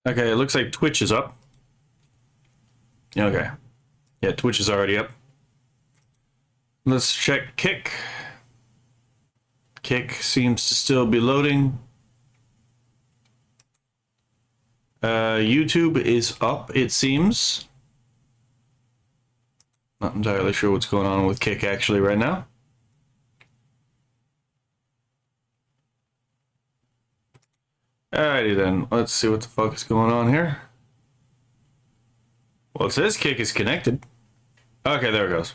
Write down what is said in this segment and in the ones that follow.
Okay, it looks like Twitch is up. Okay. Yeah, Twitch is already up. Let's check Kick. Kick seems to still be loading. YouTube is up, it seems. Not entirely sure what's going on with Kick actually right now. Alrighty then, let's see what the fuck is going on here. Well, it says Kick is connected. Okay, there it goes.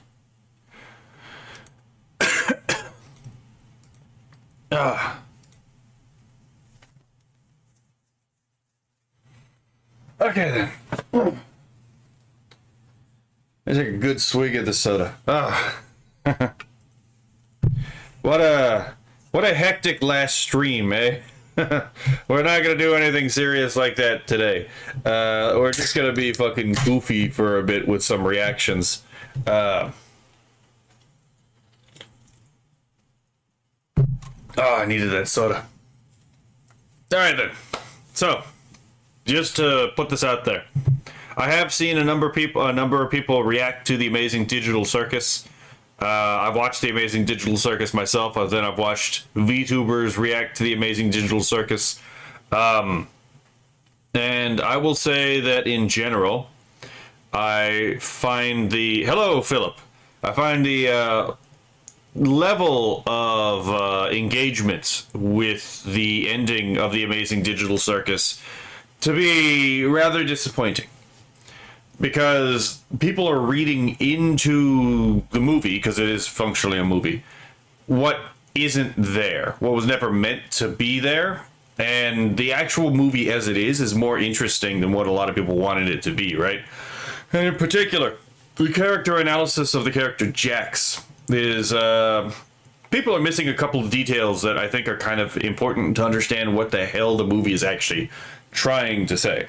Okay then. Let's take a good swig of the soda. What a hectic last stream, eh? We're not gonna do anything serious like that today. We're just gonna be fucking goofy for a bit with some reactions. I needed that soda. Alright then. So, just to put this out there. I have seen a number of people react to the Amazing Digital Circus. I've watched the Amazing Digital Circus myself. Then I've watched VTubers react to the Amazing Digital Circus. And I will say that in general, I find the... Hello, Philip. I find the level of engagement with the ending of the Amazing Digital Circus to be rather disappointing. Because people are reading into the movie, because it is functionally a movie, what isn't there, what was never meant to be there. And the actual movie as it is more interesting than what a lot of people wanted it to be, right? And in particular, the character analysis of the character Jax is, people are missing a couple of details that I think are kind of important to understand what the hell the movie is actually trying to say,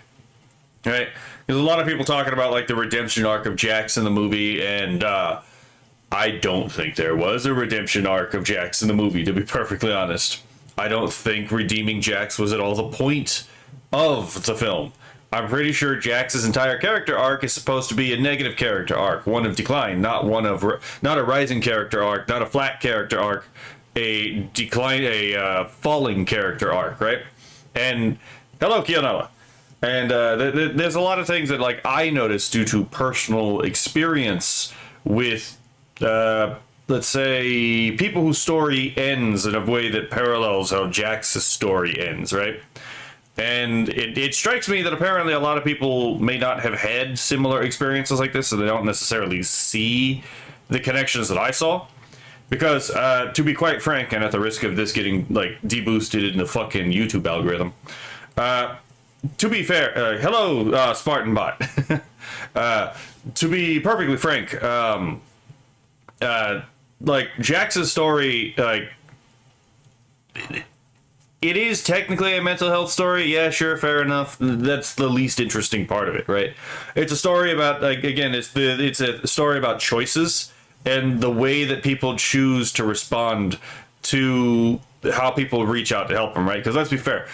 right? There's a lot of people talking about like the redemption arc of Jax in the movie, and I don't think there was a redemption arc of Jax in the movie, to be perfectly honest. I don't think redeeming Jax was at all the point of the film. I'm pretty sure Jax's entire character arc is supposed to be a negative character arc, one of decline, not a rising character arc, not a flat character arc, a falling character arc, right? And hello, Kionella. And there's a lot of things that like I noticed due to personal experience with, let's say, people whose story ends in a way that parallels how Jax's story ends, right? And it strikes me that apparently a lot of people may not have had similar experiences like this, so they don't necessarily see the connections that I saw. Because, to be quite frank, and at the risk of this getting like deboosted in the fucking YouTube algorithm, to be fair, hello, Spartan Bot. To be perfectly frank, like Jax's story, like it is technically a mental health story. Yeah, sure, fair enough. That's the least interesting part of it, right? It's a story about, like, again, it's a story about choices and the way that people choose to respond to how people reach out to help him, right? Because let's be fair,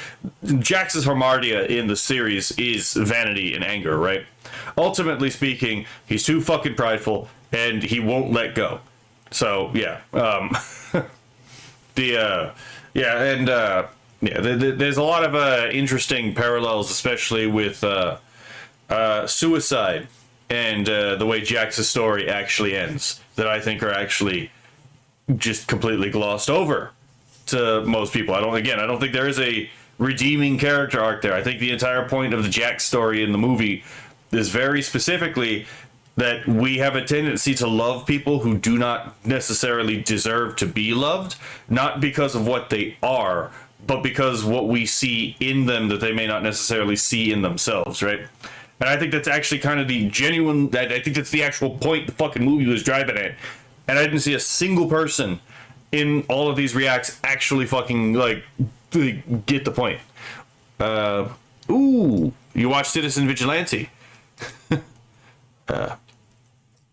Jax's Harmardia in the series is vanity and anger, right? Ultimately speaking, he's too fucking prideful and he won't let go. So yeah, there's a lot of interesting parallels, especially with suicide and the way Jax's story actually ends, that I think are actually just completely glossed over to most people. I don't think there is a redeeming character arc there. I think the entire point of the Jax story in the movie is very specifically that we have a tendency to love people who do not necessarily deserve to be loved, not because of what they are, but because what we see in them that they may not necessarily see in themselves, right? And I think that's actually kind of the genuine, I think that's the actual point the fucking movie was driving at. And I didn't see a single person in all of these reacts actually fucking, like, get the point. Ooh, you watch Citizen Vigilante. I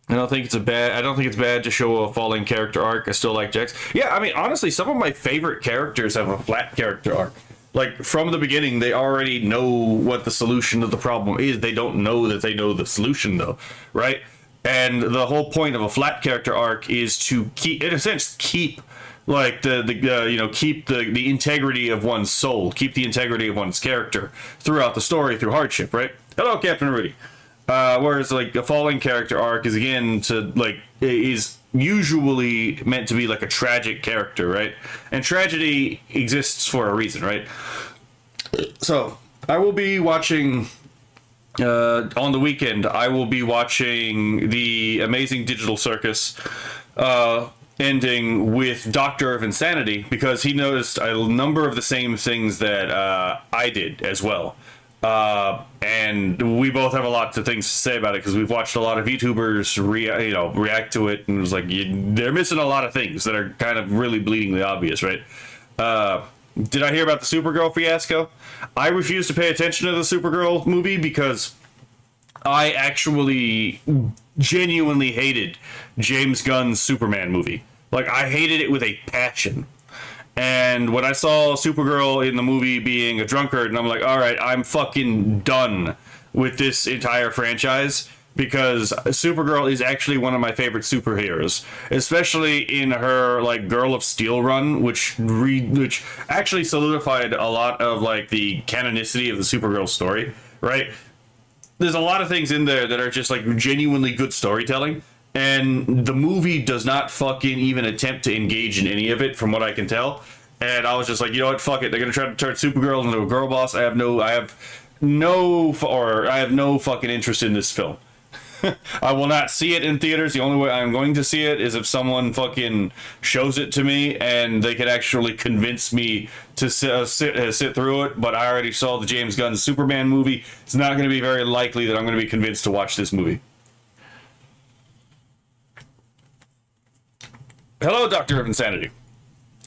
don't think it's bad to show a falling character arc. I still like Jax. Yeah, I mean, honestly, some of my favorite characters have a flat character arc. Like, from the beginning, they already know what the solution to the problem is. They don't know that they know the solution, though, right? And the whole point of a flat character arc is to keep, in a sense, keep like keep the integrity of one's soul, keep the integrity of one's character throughout the story through hardship, right? Hello, Captain Rudy. Whereas like a falling character arc is again is usually meant to be like a tragic character, right? And tragedy exists for a reason, right? So I will be watching on the weekend. I will be watching the Amazing Digital Circus ending with Doctor of Insanity, because he noticed a number of the same things that I did as well. And we both have a lot of things to say about it because we've watched a lot of YouTubers react to it, and it was like they're missing a lot of things that are kind of really bleedingly obvious, right? Did I hear about the Supergirl fiasco? I refuse to pay attention to the Supergirl movie because I actually genuinely hated James Gunn's Superman movie. Like, I hated it with a passion. And when I saw Supergirl in the movie being a drunkard, and I'm like, all right, I'm fucking done with this entire franchise, because Supergirl is actually one of my favorite superheroes, especially in her like Girl of Steel run, which actually solidified a lot of like the canonicity of the Supergirl story, right? There's a lot of things in there that are just like genuinely good storytelling, and the movie does not fucking even attempt to engage in any of it, from what I can tell. And I was just like, you know what, fuck it. They're gonna try to turn Supergirl into a girl boss. I have no fucking interest in this film. I will not see it in theaters. The only way I'm going to see it is if someone fucking shows it to me and they can actually convince me to sit through it. But I already saw the James Gunn Superman movie. It's not going to be very likely that I'm going to be convinced to watch this movie. Hello, Doctor of Insanity.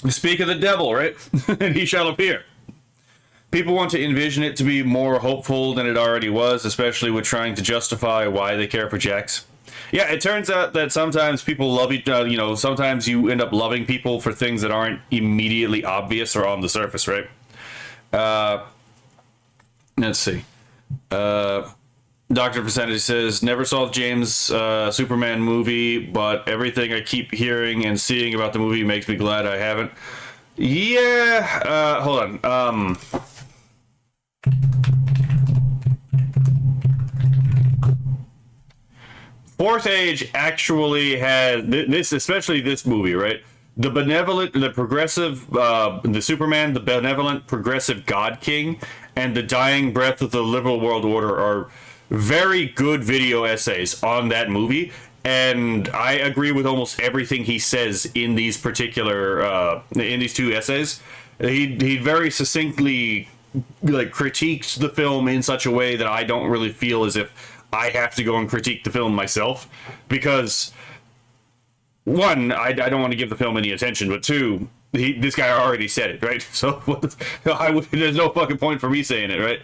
Speak of the devil, right? And he shall appear. People want to envision it to be more hopeful than it already was, especially with trying to justify why they care for Jax. Yeah, it turns out that sometimes people love each other, sometimes you end up loving people for things that aren't immediately obvious or on the surface, right? Let's see. Dr. Percentage says, never saw the James Superman movie, but everything I keep hearing and seeing about the movie makes me glad I haven't. Yeah, hold on. Fourth Age actually had this, especially this movie, right? The benevolent, the progressive, the Superman, the benevolent, progressive God King, and the dying breath of the liberal world order are very good video essays on that movie. And I agree with almost everything he says in these particular, in these two essays. He very succinctly critiques the film in such a way that I don't really feel as if I have to go and critique the film myself, because one, I don't want to give the film any attention, but two, this guy already said it, right? So there's no fucking point for me saying it, right?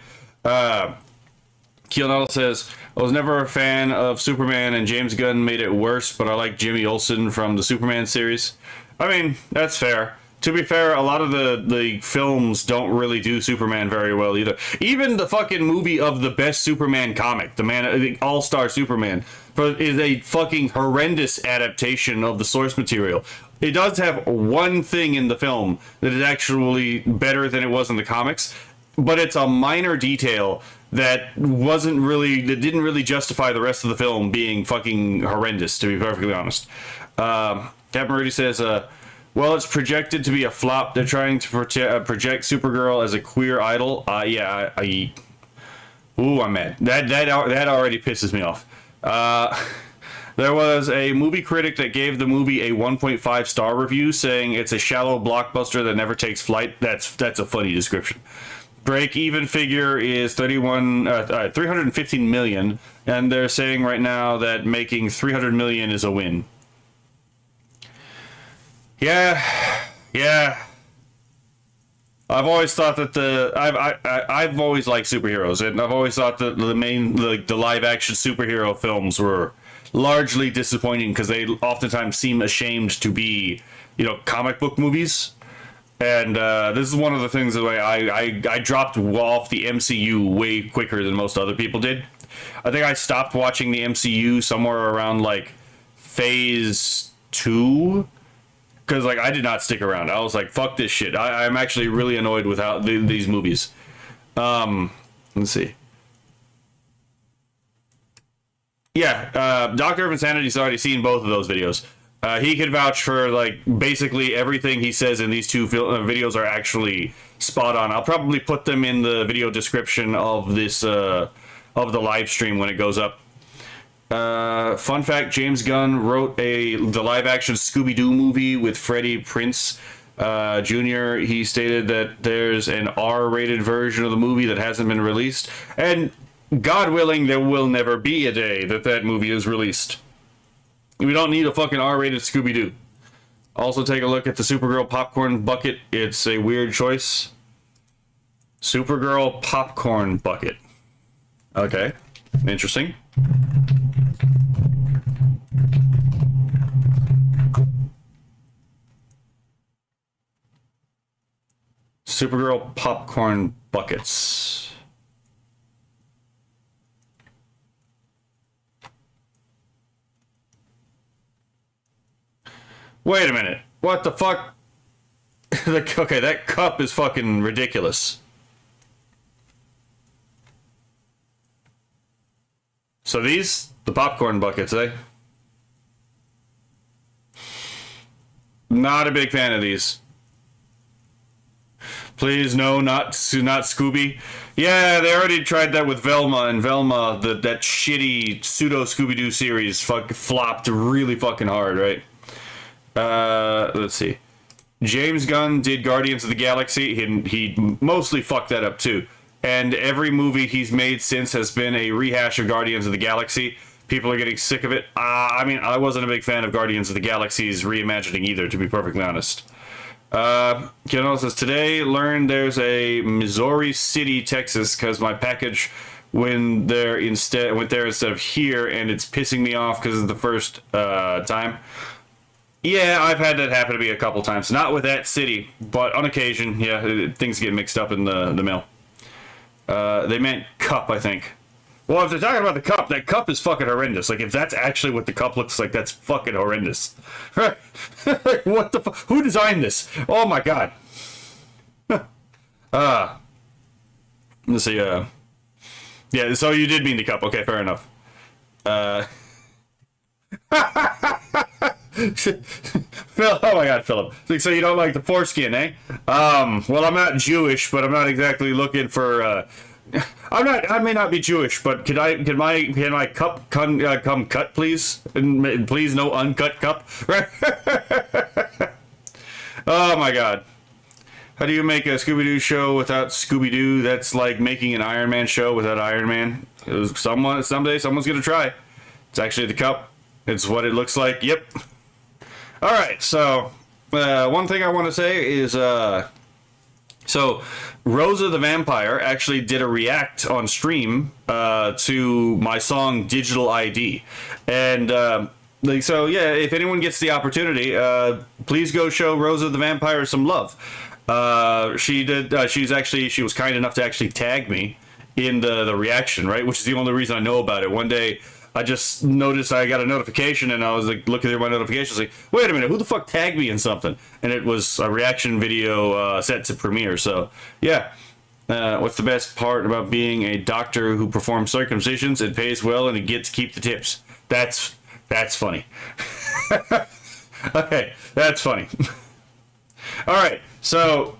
Keonel says, I was never a fan of Superman, and James Gunn made it worse, but I like Jimmy Olsen from the Superman series. I mean, that's fair. To be fair, a lot of the films don't really do Superman very well either. Even the fucking movie of the best Superman comic, the All-Star Superman, is a fucking horrendous adaptation of the source material. It does have one thing in the film that is actually better than it was in the comics, but it's a minor detail that didn't really justify the rest of the film being fucking horrendous, to be perfectly honest. Captain Rudy says, well, it's projected to be a flop. They're trying to project Supergirl as a queer idol. Ooh, I'm mad. That already pisses me off. There was a movie critic that gave the movie a 1.5 star review, saying it's a shallow blockbuster that never takes flight. That's a funny description. Break-even figure is 315 million, and they're saying right now that making 300 million is a win. Yeah. I've always thought that I've always liked superheroes, and I've always thought that the live action superhero films were largely disappointing because they oftentimes seem ashamed to be, comic book movies. And this is one of the things that I dropped off the MCU way quicker than most other people did. I think I stopped watching the MCU somewhere around like phase 2, because like I did not stick around. I was like, fuck this shit. I'm actually really annoyed with how these movies. Let's see. Yeah, Dr. Insanity's already seen both of those videos. He could vouch for like basically everything he says in these two videos are actually spot on. I'll probably put them in the video description of this of the live stream when it goes up. Fun fact: James Gunn wrote the live-action Scooby-Doo movie with Freddie Prinze Jr. He stated that there's an R-rated version of the movie that hasn't been released, and God willing, there will never be a day that movie is released. We don't need a fucking R-rated Scooby-Doo. Also, take a look at the Supergirl popcorn bucket. It's a weird choice. Supergirl popcorn bucket. Okay, interesting. Supergirl popcorn buckets. Wait a minute. What the fuck? Okay, that cup is fucking ridiculous. So these, the popcorn buckets, eh? Not a big fan of these. Please, no, not Scooby. Yeah, they already tried that with Velma, and Velma, that shitty pseudo Scooby-Doo series flopped really fucking hard, right? Let's see. James Gunn did Guardians of the Galaxy. He mostly fucked that up too. And every movie he's made since has been a rehash of Guardians of the Galaxy. People are getting sick of it. I mean, I wasn't a big fan of Guardians of the Galaxy's reimagining either, to be perfectly honest. Keno says, today learned there's a Missouri City, Texas, because my package went there instead of here, and it's pissing me off because it's the first time. Yeah, I've had that happen to me a couple times. Not with that city, but on occasion, yeah, things get mixed up in the mail. They meant cup, I think. Well, if they're talking about the cup, that cup is fucking horrendous. Like, if that's actually what the cup looks like, that's fucking horrendous. Like, what the fuck? Who designed this? Oh my god. Let's see, yeah, so you did mean the cup. Okay, fair enough. Phil, oh my god, Philip. So you don't like the foreskin, eh? Well, I'm not Jewish, but I'm not exactly looking for, I may not be Jewish, but can my cup come cut, please? And please, no uncut cup. Oh my god. How do you make a Scooby-Doo show without Scooby-Doo? That's like making an Iron Man show without Iron Man. Someday someone's gonna try. It's actually the cup. It's what it looks like. Yep. All right. So one thing I want to say is so Rosa the Vampire actually did a react on stream to my song Digital ID, and so yeah, if anyone gets the opportunity, please go show Rosa the Vampire some love. She did. She was kind enough to actually tag me in the reaction, right? Which is the only reason I know about it. One day, I just noticed I got a notification, and I was like looking through my notifications, like, wait a minute, who the fuck tagged me in something? And it was a reaction video set to premiere. So yeah, what's the best part about being a doctor who performs circumcisions? It pays well, and you get to keep the tips. That's funny. Okay, that's funny. All right, so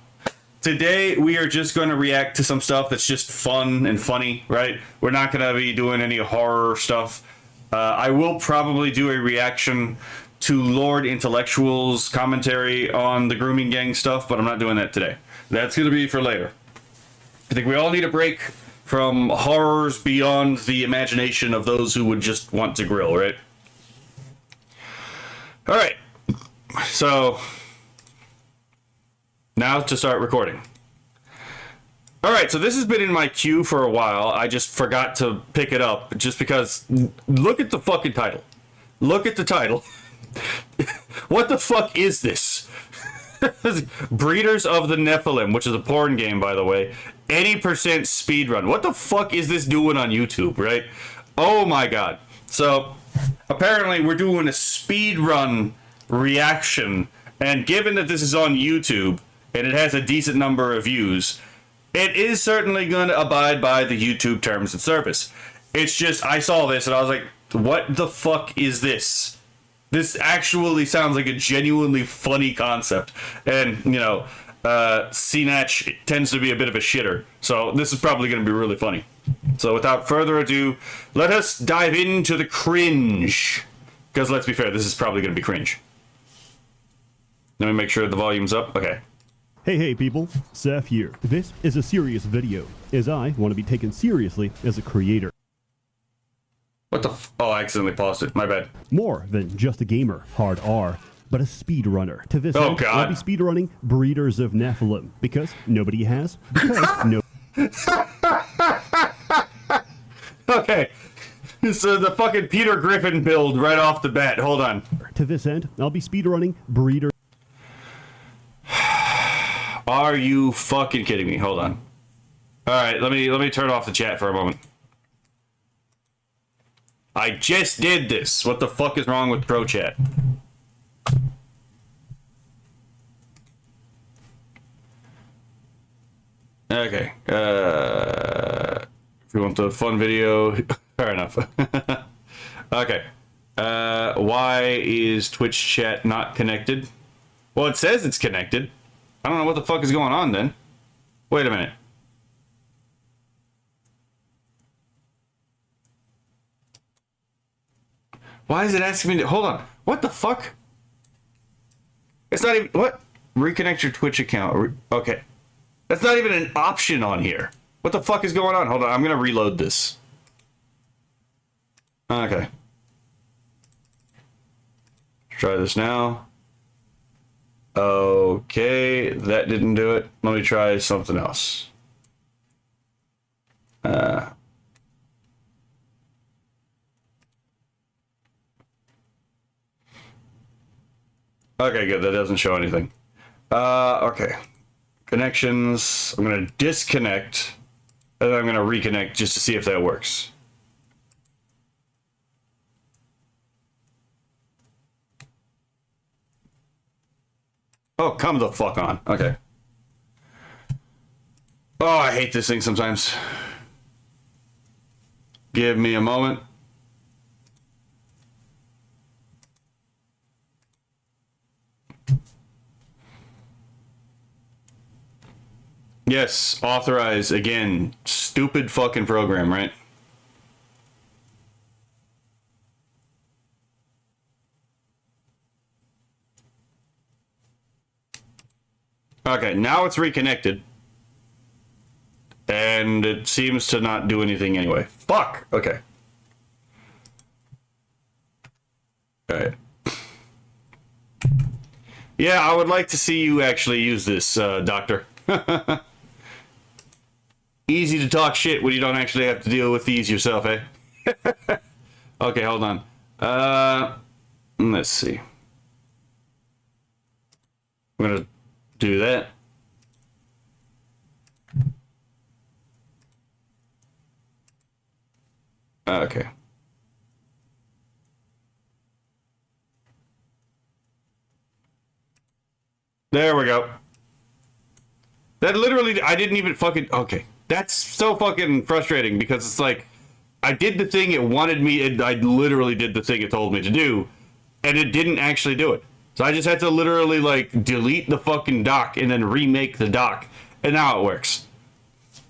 today we are just going to react to some stuff that's just fun and funny, right? We're not going to be doing any horror stuff. I will probably do a reaction to Lord Intellectual's commentary on the Grooming Gang stuff, but I'm not doing that today. That's going to be for later. I think we all need a break from horrors beyond the imagination of those who would just want to grill, right? All right, so now to start recording. All right, so this has been in my queue for a while. I just forgot to pick it up just because look at the fucking title. Look at the title. What the fuck is this? Breeders of the Nephilim, which is a porn game, by the way. Any percent speedrun. What the fuck is this doing on YouTube, right? Oh my god. So, apparently we're doing a speedrun reaction, and given that this is on YouTube, and it has a decent number of views, it is certainly going to abide by the YouTube terms of service. It's just, I saw this and I was like, what the fuck is this? This actually sounds like a genuinely funny concept. And, you know, CNatch tends to be a bit of a shitter. So this is probably going to be really funny. So without further ado, let us dive into the cringe. Because let's be fair, this is probably going to be cringe. Let me make sure the volume's up. Okay. Hey people, Seth here. This is a serious video, as I want to be taken seriously as a creator. What the oh, I accidentally paused it. My bad. More than just a gamer, hard R, but a speedrunner. To this Oh, end, God. I'll be speedrunning Breeders of Nephilim, because nobody has, because no... Okay. So the fucking Peter Griffin build right off the bat. Hold on. To this end, I'll be speedrunning Breeders... Are you fucking kidding me? Hold on. Alright, let me turn off the chat for a moment. I just did this. What the fuck is wrong with Pro Chat? Okay. If you want the fun video, fair enough. Okay. Why is Twitch chat not connected? Well, it says it's connected. I don't know what the fuck is going on then. Wait a minute. Why is it asking me to... Hold on. What the fuck? It's not even... What? Reconnect your Twitch account. Okay. That's not even an option on here. What the fuck is going on? Hold on. I'm going to reload this. Okay. Let's try this now. Okay. That didn't do it. Let me try something else. Okay, good. That doesn't show anything. Okay. Connections. I'm going to disconnect. And then I'm going to reconnect just to see if that works. Oh, come the fuck on. Okay. Oh, I hate this thing sometimes. Give me a moment. Yes, authorize again. Stupid fucking program, right? Okay, now it's reconnected. And it seems to not do anything anyway. Fuck! Okay. Alright. Yeah, I would like to see you actually use this, Doctor. Easy to talk shit when you don't actually have to deal with these yourself, eh? Okay, hold on. Let's see. I'm gonna do that. Okay. There we go. That literally, I didn't even fucking, okay. That's so fucking frustrating because it's like, I did the thing it wanted me, I literally did the thing it told me to do, and it didn't actually do it. So I just had to literally, like, delete the fucking dock and then remake the dock, and now it works.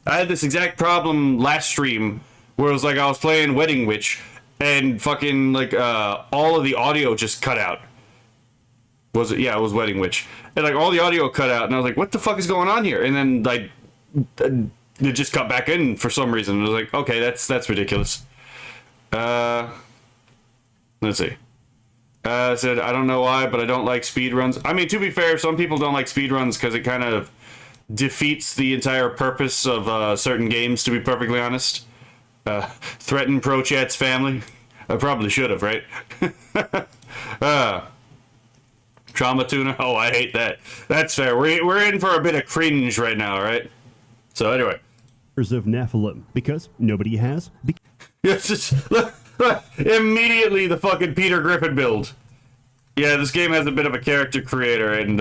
I had this exact problem last stream where it was like I was playing Wedding Witch, and fucking, like, all of the audio just cut out. Was it? Yeah, it was Wedding Witch. And, like, all the audio cut out, and I was like, what the fuck is going on here? And then, like, it just cut back in for some reason. I was like, okay, that's ridiculous. Let's see. Said, I don't know why, but I don't like speedruns. I mean, to be fair, some people don't like speedruns because it kind of defeats the entire purpose of certain games, to be perfectly honest. Threaten ProChat's family. I probably should have, right? Trauma tuna? Oh, I hate that. That's fair. We're in for a bit of cringe right now, right? So anyway. Of Nephilim, because nobody has. Yes, look, immediately the fucking Peter Griffin build. Yeah, this game has a bit of a character creator, and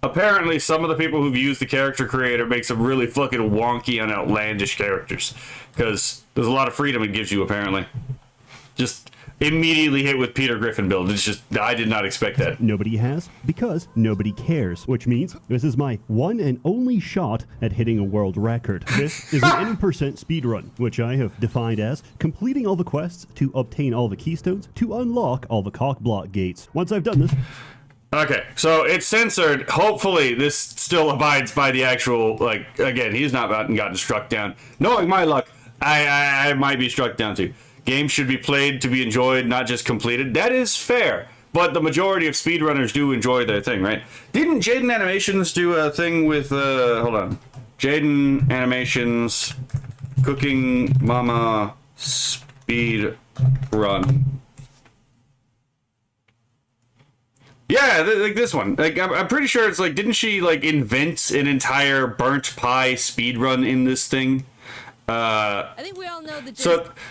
apparently some of the people who've used the character creator make some really fucking wonky and outlandish characters. Because there's a lot of freedom it gives you, apparently. Just immediately hit with Peter Griffin build. It's just, I did not expect that. Nobody has, because nobody cares, which means this is my one and only shot at hitting a world record. This is an N% speedrun, which I have defined as completing all the quests to obtain all the keystones to unlock all the cockblock gates. Once I've done this... Okay, so it's censored. Hopefully this still abides by the actual, like, again, he's not gotten struck down. Knowing my luck, I might be struck down too. Games should be played to be enjoyed, not just completed. That is fair. But the majority of speedrunners do enjoy their thing, right? Didn't Jaden Animations do a thing with, hold on. Jaden Animations Cooking Mama Speed Run. Yeah, like this one. Like, I'm pretty sure it's like, didn't she, like, invent an entire burnt pie speedrun in this thing? I think we all know the gist.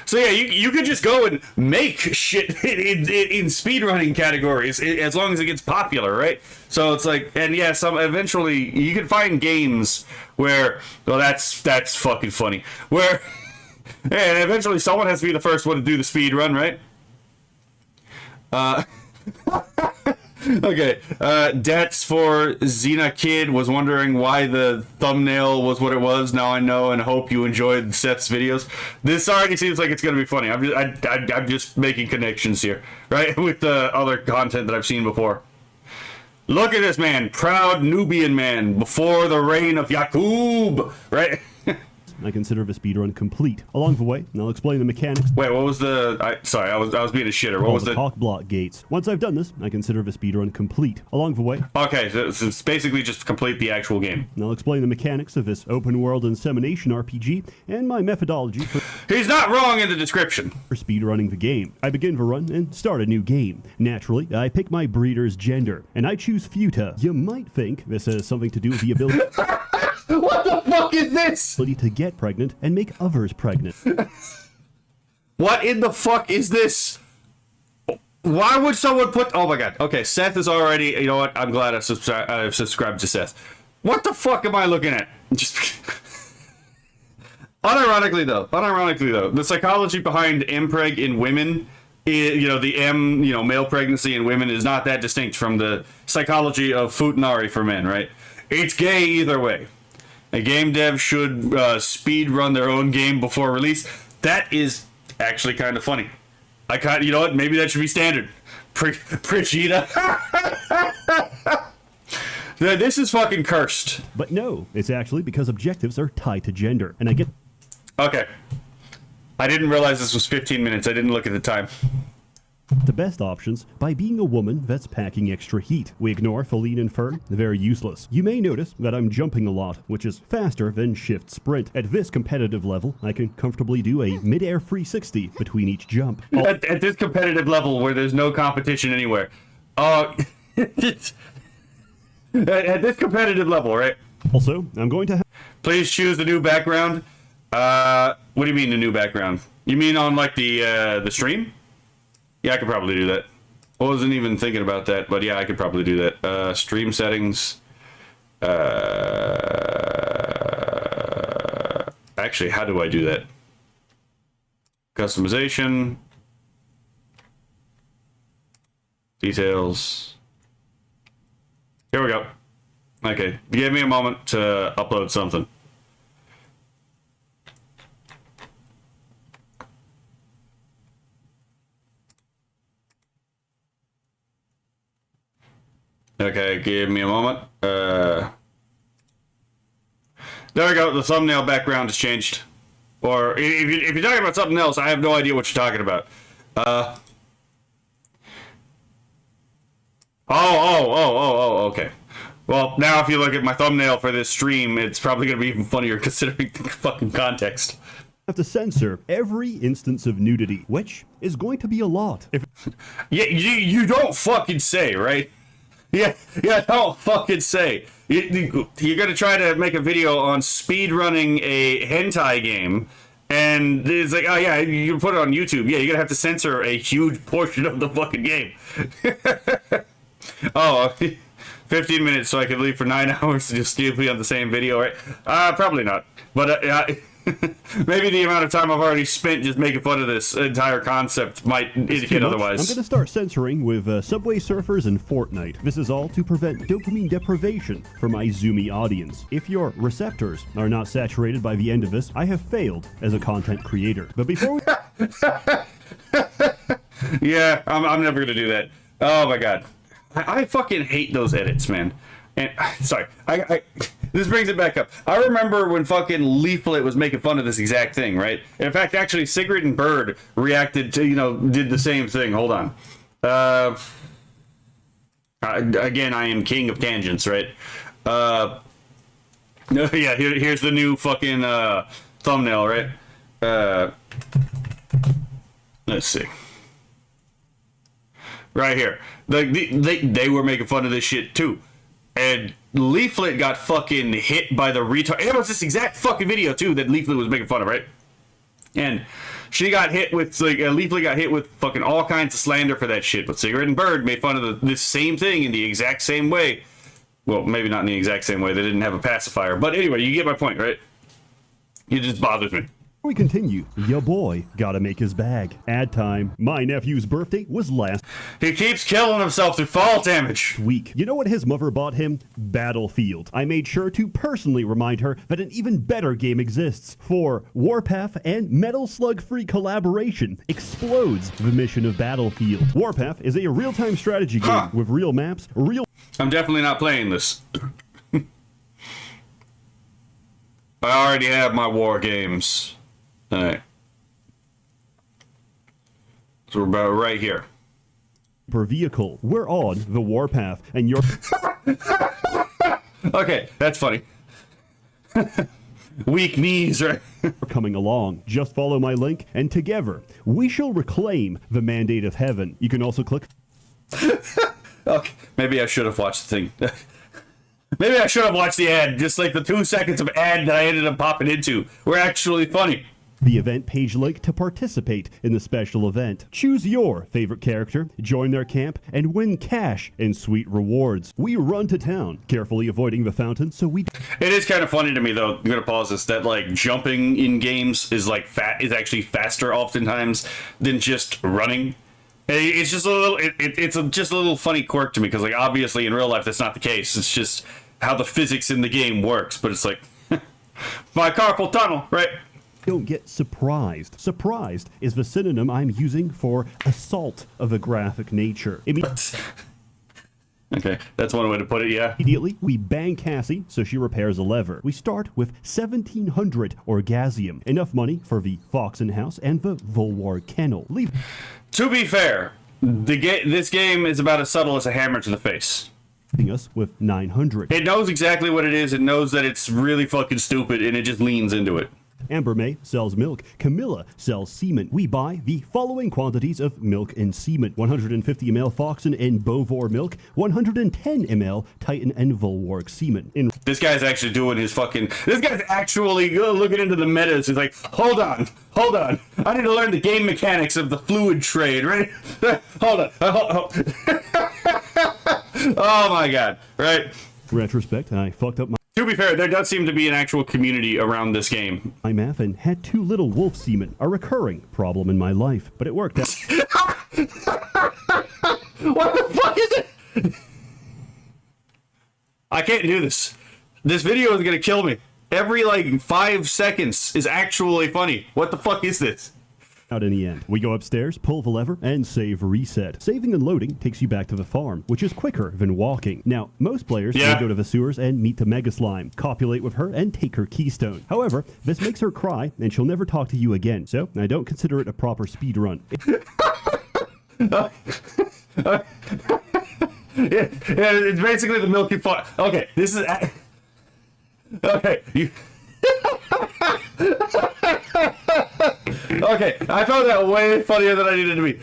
So yeah, you could just go and make shit in speedrunning categories as long as it gets popular, right? So it's like, and yeah, eventually you can find games where, well, that's fucking funny. Where, and eventually someone has to be the first one to do the speed run, right? Okay, Debts for Xena Kid was wondering why the thumbnail was what it was. Now I know, and hope you enjoyed Seth's videos. This already seems like it's gonna be funny. I'm just making connections here, right, with the other content that I've seen before. Look at this man, proud Nubian man, before the reign of Yaqub, right? I consider the speedrun complete. Along the way, and I'll explain the mechanics. Wait, what was the... sorry, I was being a shitter. What was the... cockblock gates. Once I've done this, I consider the speedrun complete. Along the way... Okay, so it's basically just complete the actual game. And I'll explain the mechanics of this open-world insemination RPG and my methodology for... He's not wrong in the description. For speedrunning the game. I begin the run and start a new game. Naturally, I pick my breeder's gender, and I choose Futa. You might think this has something to do with the ability... What the fuck is this? To get pregnant and make others pregnant. What in the fuck is this? Why would someone put... Oh my god. Okay, Seth is already... You know what? I'm glad I've subscribed to Seth. What the fuck am I looking at? Just... Unironically though, the psychology behind mpreg in women, the male pregnancy in women is not that distinct from the psychology of futanari for men, right? It's gay either way. A game dev should speed run their own game before release. That is actually kind of funny. You know what? Maybe that should be standard. Prigida. This is fucking cursed. But no, it's actually because objectives are tied to gender, and I get... Okay. I didn't realize this was 15 minutes. I didn't look at the time. The best options by being a woman that's packing extra heat. We ignore Feline and Fern, very useless. You may notice that I'm jumping a lot, which is faster than shift sprint. At this competitive level, I can comfortably do a mid-air 360 between each jump. At this competitive level where there's no competition anywhere. At this competitive level, right? Also, I'm going to please choose the new background. What do you mean the new background? You mean on like the stream? Yeah, I could probably do that. I wasn't even thinking about that, but yeah, I could probably do that. Stream settings. Actually, how do I do that? Customization. Details. Here we go. Okay, give me a moment to upload something. Okay, give me a moment. There we go. The thumbnail background has changed. Or if you're talking about something else, I have no idea what you're talking about. Okay. Well, now if you look at my thumbnail for this stream, it's probably going to be even funnier considering the fucking context. have to censor every instance of nudity, which is going to be a lot. Yeah, you don't fucking say, right? Yeah, don't fucking say. You're gonna try to make a video on speed running a hentai game, and it's like, oh yeah, you put it on YouTube. Yeah, you're gonna have to censor a huge portion of the fucking game. Oh, 15 minutes so I could leave for 9 hours to just be on the same video, right? Probably not. But maybe the amount of time I've already spent just making fun of this entire concept might indicate otherwise. I'm going to start censoring with Subway Surfers and Fortnite. This is all to prevent dopamine deprivation for my Zoomy audience. If your receptors are not saturated by the end of this, I have failed as a content creator. But before we... Yeah, I'm never going to do that. Oh my god. I fucking hate those edits, man. And sorry, this brings it back up. I remember when fucking Leaflet was making fun of this exact thing, right? And in fact, actually, Sigrid and Bird reacted to, did the same thing. Hold on. Again, I am king of tangents, right? No, yeah, here's the new fucking thumbnail, right? Let's see. Right here. They were making fun of this shit too. And Leaflet got fucking hit by the retard. It was this exact fucking video too that Leaflet was making fun of, right? And she got hit with, Leaflet got hit with fucking all kinds of slander for that shit. But Cigarette and Bird made fun of this same thing in the exact same way. Well, maybe not in the exact same way. They didn't have a pacifier. But anyway, you get my point, right? It just bothers me. Before we continue, your boy gotta make his bag. Ad time. My nephew's birthday was last He keeps killing himself through fall damage. week. You know what his mother bought him? Battlefield. I made sure to personally remind her that an even better game exists. For Warpath and Metal Slug Free collaboration explodes the mission of Battlefield. Warpath is a real-time strategy game with real maps, real... I'm definitely not playing this. I already have my war games. Alright. So we're about right here. per vehicle. We're on the Warpath, and you're... Okay, that's funny. Weak knees, right? coming along. Just follow my link, and together, we shall reclaim the mandate of heaven. You can also click... Okay, maybe I should have watched the thing. Maybe I should have watched the ad. Just like the 2 seconds of ad that I ended up popping into were actually funny. The event page link to participate in the special event. Choose your favorite character, join their camp, and win cash and sweet rewards. We run to town, carefully avoiding the fountain so we... It is kind of funny to me, though, I'm gonna pause this, that like jumping in games is like is actually faster oftentimes than just running. It's just a little, it's just a little funny quirk to me, because like obviously in real life that's not the case. It's just how the physics in the game works. But it's like my carpal tunnel, right? Don't get surprised. Surprised is the synonym I'm using for assault of a graphic nature. Okay, that's one way to put it, yeah. Immediately, we bang Cassie so she repairs a lever. We start with 1,700 orgasium, enough money for the Foxen House and the Volwar Kennel. To be fair, this game is about as subtle as a hammer to the face. Leaving us with 900. It knows exactly what it is. It knows that it's really fucking stupid, and it just leans into it. Amber May sells milk. Camilla sells semen. We buy the following quantities of milk and semen. 150 ml Foxen and Bovor milk. 110 ml Titan and Volwark semen. This guy's actually doing his fucking... This guy's actually looking into the metas. He's like, hold on. I need to learn the game mechanics of the fluid trade, right? Hold on. Oh my god, right? Retrospect, I fucked up my... To be fair, there does seem to be an actual community around this game. My math and had too little wolf semen, a recurring problem in my life, but it worked out. What the fuck is it? I can't do this. This video is gonna kill me. Every like 5 seconds is actually funny. What the fuck is this? Out in the end. We go upstairs, pull the lever, and save reset. Saving and loading takes you back to the farm, which is quicker than walking. Now, most players will go to the sewers and meet the Mega Slime, copulate with her, and take her keystone. However, this makes her cry, and she'll never talk to you again, so I don't consider it a proper speed run. Yeah, it's basically the Milky Fart. Okay, this is... Okay, Okay, I found that way funnier than I needed to be.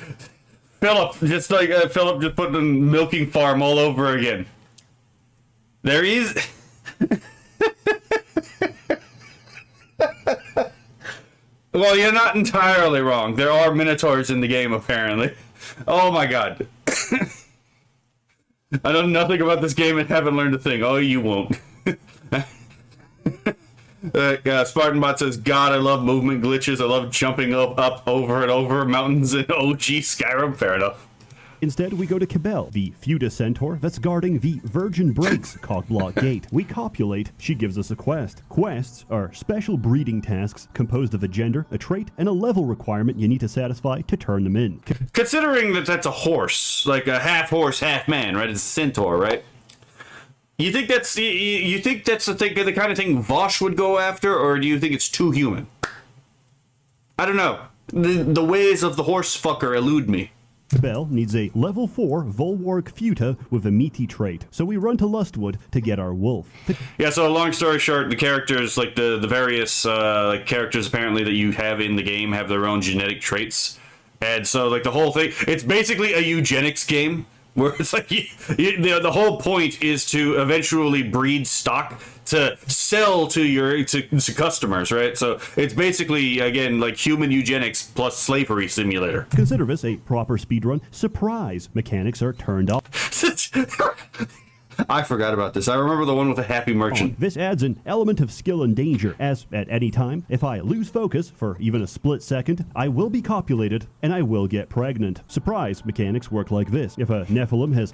Philip, just like Philip just put the milking farm all over again. There is... Well, you're not entirely wrong. There are minotaurs in the game, apparently. Oh my god. I know nothing about this game and haven't learned a thing. Oh, you won't. Spartanbot says, God, I love movement glitches. I love jumping up over and over mountains in OG Skyrim. Fair enough. Instead, we go to Cabell, the Fuda centaur that's guarding the Virgin Breaks cockblock gate. We copulate, she gives us a quest. Quests are special breeding tasks composed of a gender, a trait, and a level requirement you need to satisfy to turn them in. Considering that that's a horse, like a half horse, half man, right? It's a centaur, right? You think that's the kind of thing Vosh would go after, or do you think it's too human? I don't know. The ways of the horse fucker elude me. Cabell needs a level 4 Volwarg Futa with a meaty trait, so we run to Lustwood to get our wolf. Yeah, so long story short, the characters, like the various like characters apparently that you have in the game have their own genetic traits. And so like the whole thing, it's basically a eugenics game where it's like the whole point is to eventually breed stock to sell to to customers, right? So it's basically, again, like human eugenics plus slavery simulator. Consider this a proper speedrun. Surprise! Mechanics are turned off. I forgot about this. I remember the one with the happy merchant. This adds an element of skill and danger, as at any time, if I lose focus for even a split second, I will be copulated and I will get pregnant. Surprise! Mechanics work like this. If a Nephilim has...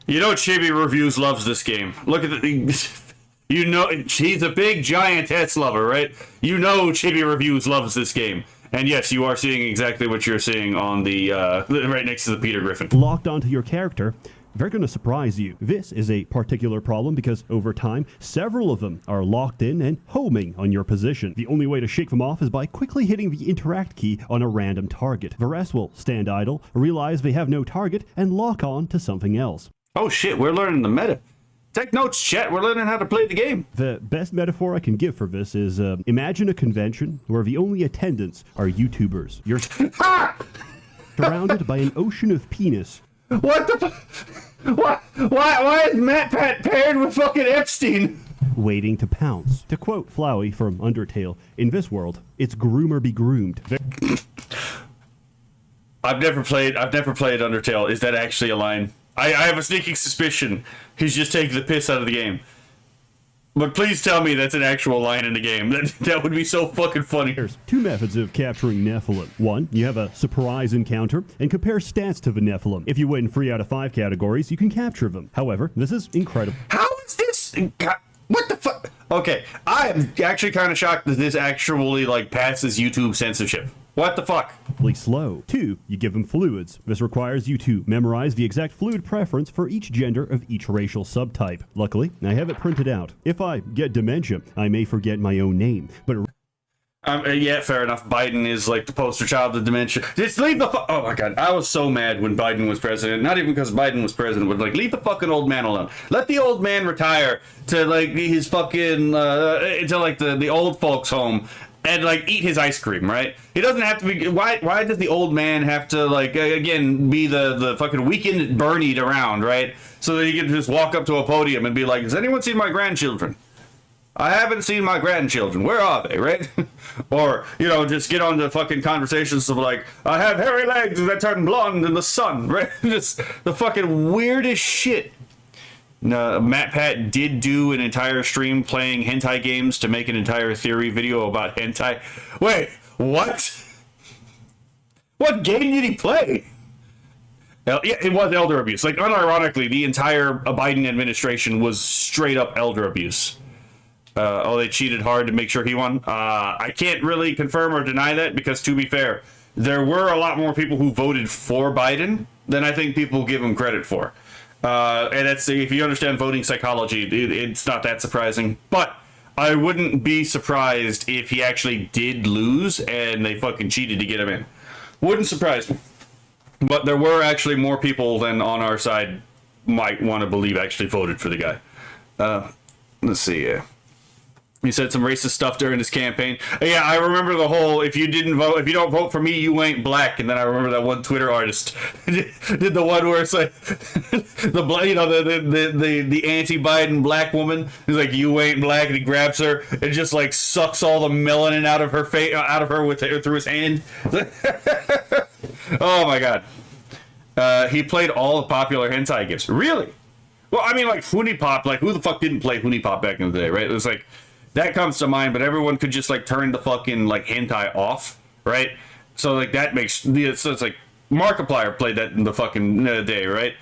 You know Chibi Reviews loves this game. Look at the... You know, he's a big giantess lover, right? You know Chibi Reviews loves this game. And yes, you are seeing exactly what you're seeing on the, right next to the Peter Griffin. Locked onto your character, they're going to surprise you. This is a particular problem because over time, several of them are locked in and homing on your position. The only way to shake them off is by quickly hitting the interact key on a random target. The rest will stand idle, realize they have no target, and lock on to something else. Oh shit, we're learning the meta. Take notes, chat. We're learning how to play the game. The best metaphor I can give for this is imagine a convention where the only attendants are YouTubers. You're surrounded by an ocean of penis. What the Why is Matt Pat paired with fucking Epstein? Waiting to pounce. To quote Flowey from Undertale, in this world, it's groom or be groomed. I've never played Undertale. Is that actually a line? I have a sneaking suspicion he's just taking the piss out of the game. But please tell me that's an actual line in the game. That would be so fucking funny. There's two methods of capturing Nephilim. One, you have a surprise encounter and compare stats to the Nephilim. If you win 3 out of 5 categories, you can capture them. However, this is incredible. How is this? What the fuck? Okay, I am actually kind of shocked that this actually, like, passes YouTube censorship. What the fuck? Slow. 2, you give them fluids. This requires you to memorize the exact fluid preference for each gender of each racial subtype. Luckily, I have it printed out. If I get dementia, I may forget my own name, but... Yeah, fair enough. Biden is like the poster child of dementia. Just leave the oh my god, I was so mad when Biden was president. Not even because Biden was president, but like, leave the fucking old man alone. Let the old man retire to like his fucking to like the old folks home and like eat his ice cream, right? He doesn't have to be. Why does the old man have to like again be the fucking weekend Bernie'd around, right? So that he can just walk up to a podium and be like, "Has anyone seen my grandchildren? I haven't seen my grandchildren. Where are they?" Right? Or, you know, just get on the fucking conversations of like, "I have hairy legs that turn blonde in the sun," right? Just the fucking weirdest shit. No, Matt Pat did do an entire stream playing hentai games to make an entire theory video about hentai. Wait, what? What game did he play? Yeah, it was elder abuse. Like, unironically, the entire Biden administration was straight up elder abuse. They cheated hard to make sure he won. I can't really confirm or deny that because, to be fair, there were a lot more people who voted for Biden than I think people give him credit for. And that's, if you understand voting psychology, it's not that surprising. But I wouldn't be surprised if he actually did lose and they fucking cheated to get him in. Wouldn't surprise me. But there were actually more people than on our side might want to believe actually voted for the guy. Let's see. He said some racist stuff during his campaign. Yeah, I remember the whole if you don't vote for me, you ain't black. And then I remember that one Twitter artist did the one where it's like the anti-Biden black woman is like, you ain't black, and he grabs her and just like sucks all the melanin out of her face, through his hand. Oh my god. He played all the popular hentai games. Really? Well, I mean, like Hunipop, like who the fuck didn't play Hunipop back in the day, right? It was like that comes to mind, but everyone could just like turn the fucking like hentai off, right? So like that makes so it's like Markiplier played that in the fucking day, right?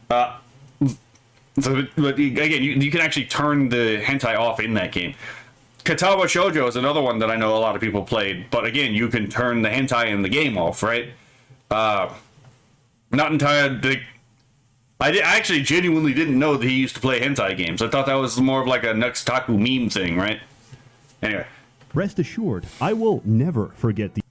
So but again, you can actually turn the hentai off in that game. Katawa Shoujo is another one that I know a lot of people played, but again, you can turn the hentai in the game off, right? Not entirely. I actually genuinely didn't know that he used to play hentai games. I thought that was more of like a Nuxtaku meme thing, right? Anyway. Rest assured, I will never forget the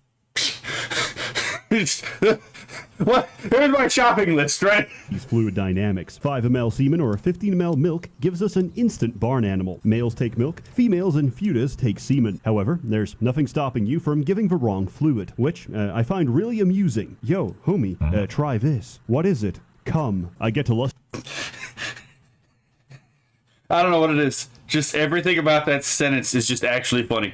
What? Here's my shopping list, right? these fluid dynamics. 5 ml semen or 15 ml milk gives us an instant barn animal. Males take milk, females and foetus take semen. However, there's nothing stopping you from giving the wrong fluid, which I find really amusing. Yo, homie, try this. What is it? Come, I get to lust. I don't know what it is. Just everything about that sentence is just actually funny.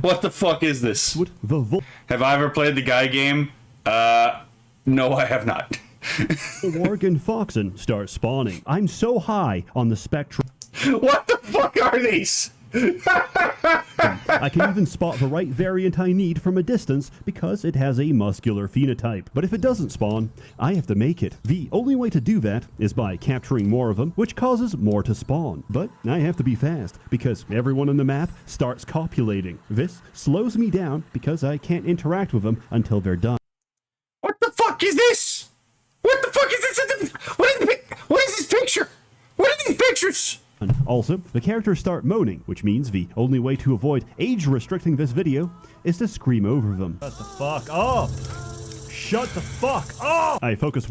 What the fuck is this? Have I ever played the guy game? No, I have not. The Oregon Foxen start spawning. I'm so high on the spectrum. What the fuck are these? I can even spot the right variant I need from a distance because it has a muscular phenotype. But if it doesn't spawn, I have to make it. The only way to do that is by capturing more of them, which causes more to spawn. But I have to be fast because everyone on the map starts copulating. This slows me down because I can't interact with them until they're done. What the fuck is this? What the fuck is this? What is this picture? What are these pictures? Also, the characters start moaning, which means the only way to avoid age-restricting this video is to scream over them. Shut the fuck up! Shut the fuck up! I focus.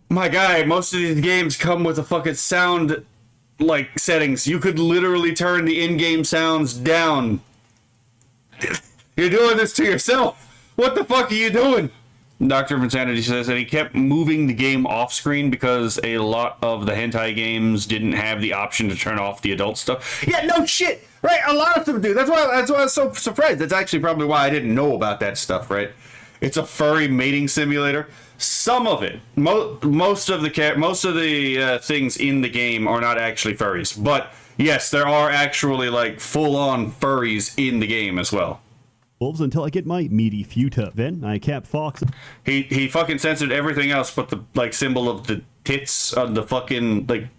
My guy, most of these games come with a fucking sound, like, settings. You could literally turn the in-game sounds down. You're doing this to yourself. What the fuck are you doing? Doctor of Insanity says that he kept moving the game off screen because a lot of the hentai games didn't have the option to turn off the adult stuff. Yeah, no shit, right? A lot of them do. That's why I was so surprised. That's actually probably why I didn't know about that stuff, right? It's a furry mating simulator. Some of it, most of the things in the game are not actually furries, but yes, there are actually like full-on furries in the game as well. Until I get my meaty futa. Then I cap Fox. He fucking censored everything else but the like symbol of the tits on the fucking like.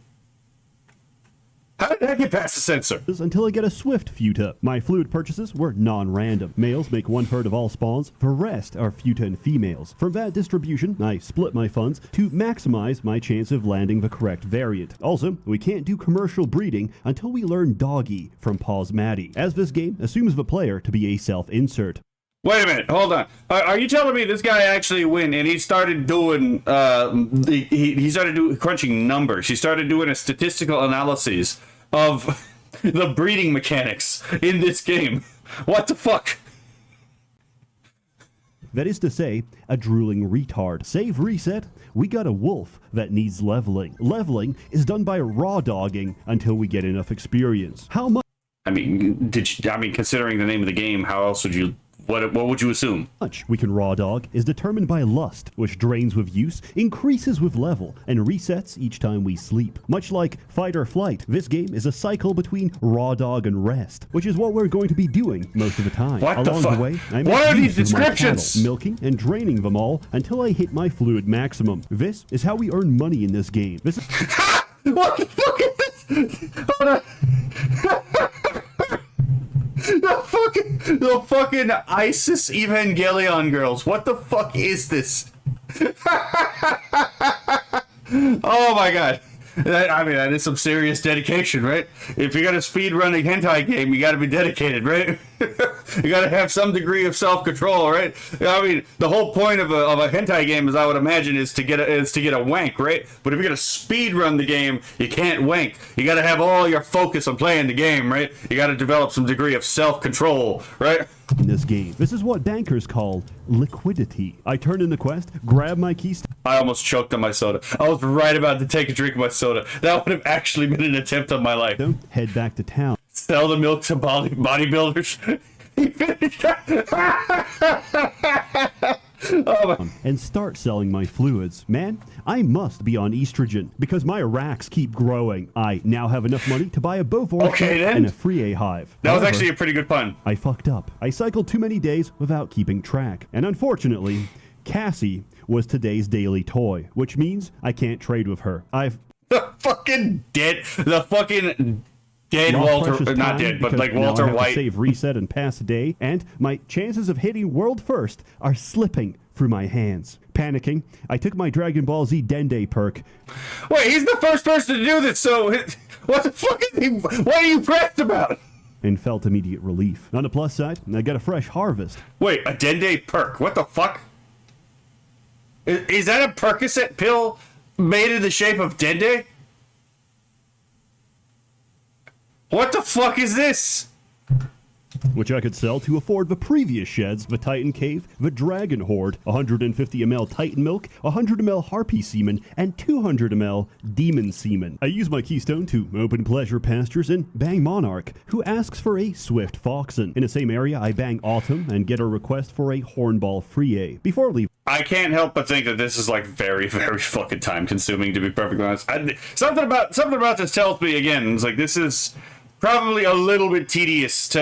How did that get past the censor? Until I get a swift futa. My fluid purchases were non-random. Males make 1/3 of all spawns. The rest are futa and females. From that distribution, I split my funds to maximize my chance of landing the correct variant. Also, we can't do commercial breeding until we learn doggy from Pause Maddie, as this game assumes the player to be a self-insert. Wait a minute, hold on. Are you telling me this guy actually went and he started doing he started doing crunching numbers? He started doing a statistical analysis of the breeding mechanics in this game. What the fuck? That is to say, a drooling retard. Save reset, we got a wolf that needs leveling. Leveling is done by raw dogging until we get enough experience. How much? I mean, considering the name of the game, how else would you? What would you assume? Much we can raw dog is determined by lust, which drains with use, increases with level, and resets each time we sleep. Much like fight or flight, this game is a cycle between raw dog and rest, which is what we're going to be doing most of the time. What the fuck? Along the way, I what are these descriptions? Milking and draining them all until I hit my fluid maximum. This is how we earn money in this game. This is what the fuck is this? Hold on. The fucking ISIS Evangelion girls. What the fuck is this? Oh my god. That is some serious dedication, right? If you're gonna speedrun a hentai game, you gotta be dedicated, right? You gotta have some degree of self-control, right? I mean, the whole point of a hentai game, as I would imagine, is to get a wank, right? But if you're gonna speed run the game, you can't wank. You gotta have all your focus on playing the game, right? You gotta develop some degree of self-control, right? In this game, this is what bankers call liquidity. I turn in the quest, grab my keys. I almost choked on my soda. I was right about to take a drink of my soda. That would have actually been an attempt on my life. Don't head back to town. Sell the milk to bodybuilders. He finished that. And start selling my fluids. Man, I must be on estrogen because my racks keep growing. I now have enough money to buy a bovor and a free A hive. That was actually a pretty good pun. I fucked up. I cycled too many days without keeping track. And unfortunately, Cassie was today's daily toy, which means I can't trade with her. The fucking dead Walter, not dead, but like Walter White. To save, reset, and pass a day, and my chances of hitting world first are slipping through my hands. Panicking, I took my Dragon Ball Z Dende perk. Wait, he's the first person to do this, so what the fuck is he? What are you pressed about? And felt immediate relief. On the plus side, I got a fresh harvest. Wait, a Dende perk? What the fuck? Is that a Percocet pill made in the shape of Dende? What the fuck is this? Which I could sell to afford the previous sheds, the Titan Cave, the Dragon Horde, 150 ml Titan Milk, 100 ml Harpy Semen, and 200 ml Demon Semen. I use my keystone to open pleasure pastures and bang Monarch, who asks for a Swift Foxen. In the same area, I bang Autumn and get a request for a Hornball Free-A. Before leaving, I can't help but think that this is like very, very fucking time consuming, to be perfectly honest. Something about this tells me again, it's like this is probably a little bit tedious to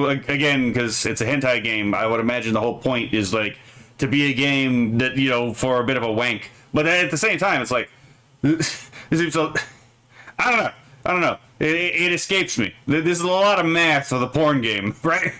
again, because it's a hentai game. I would imagine the whole point is like to be a game that, you know, for a bit of a wank. But at the same time, it's like, I don't know. It escapes me. This is a lot of math for the porn game, right?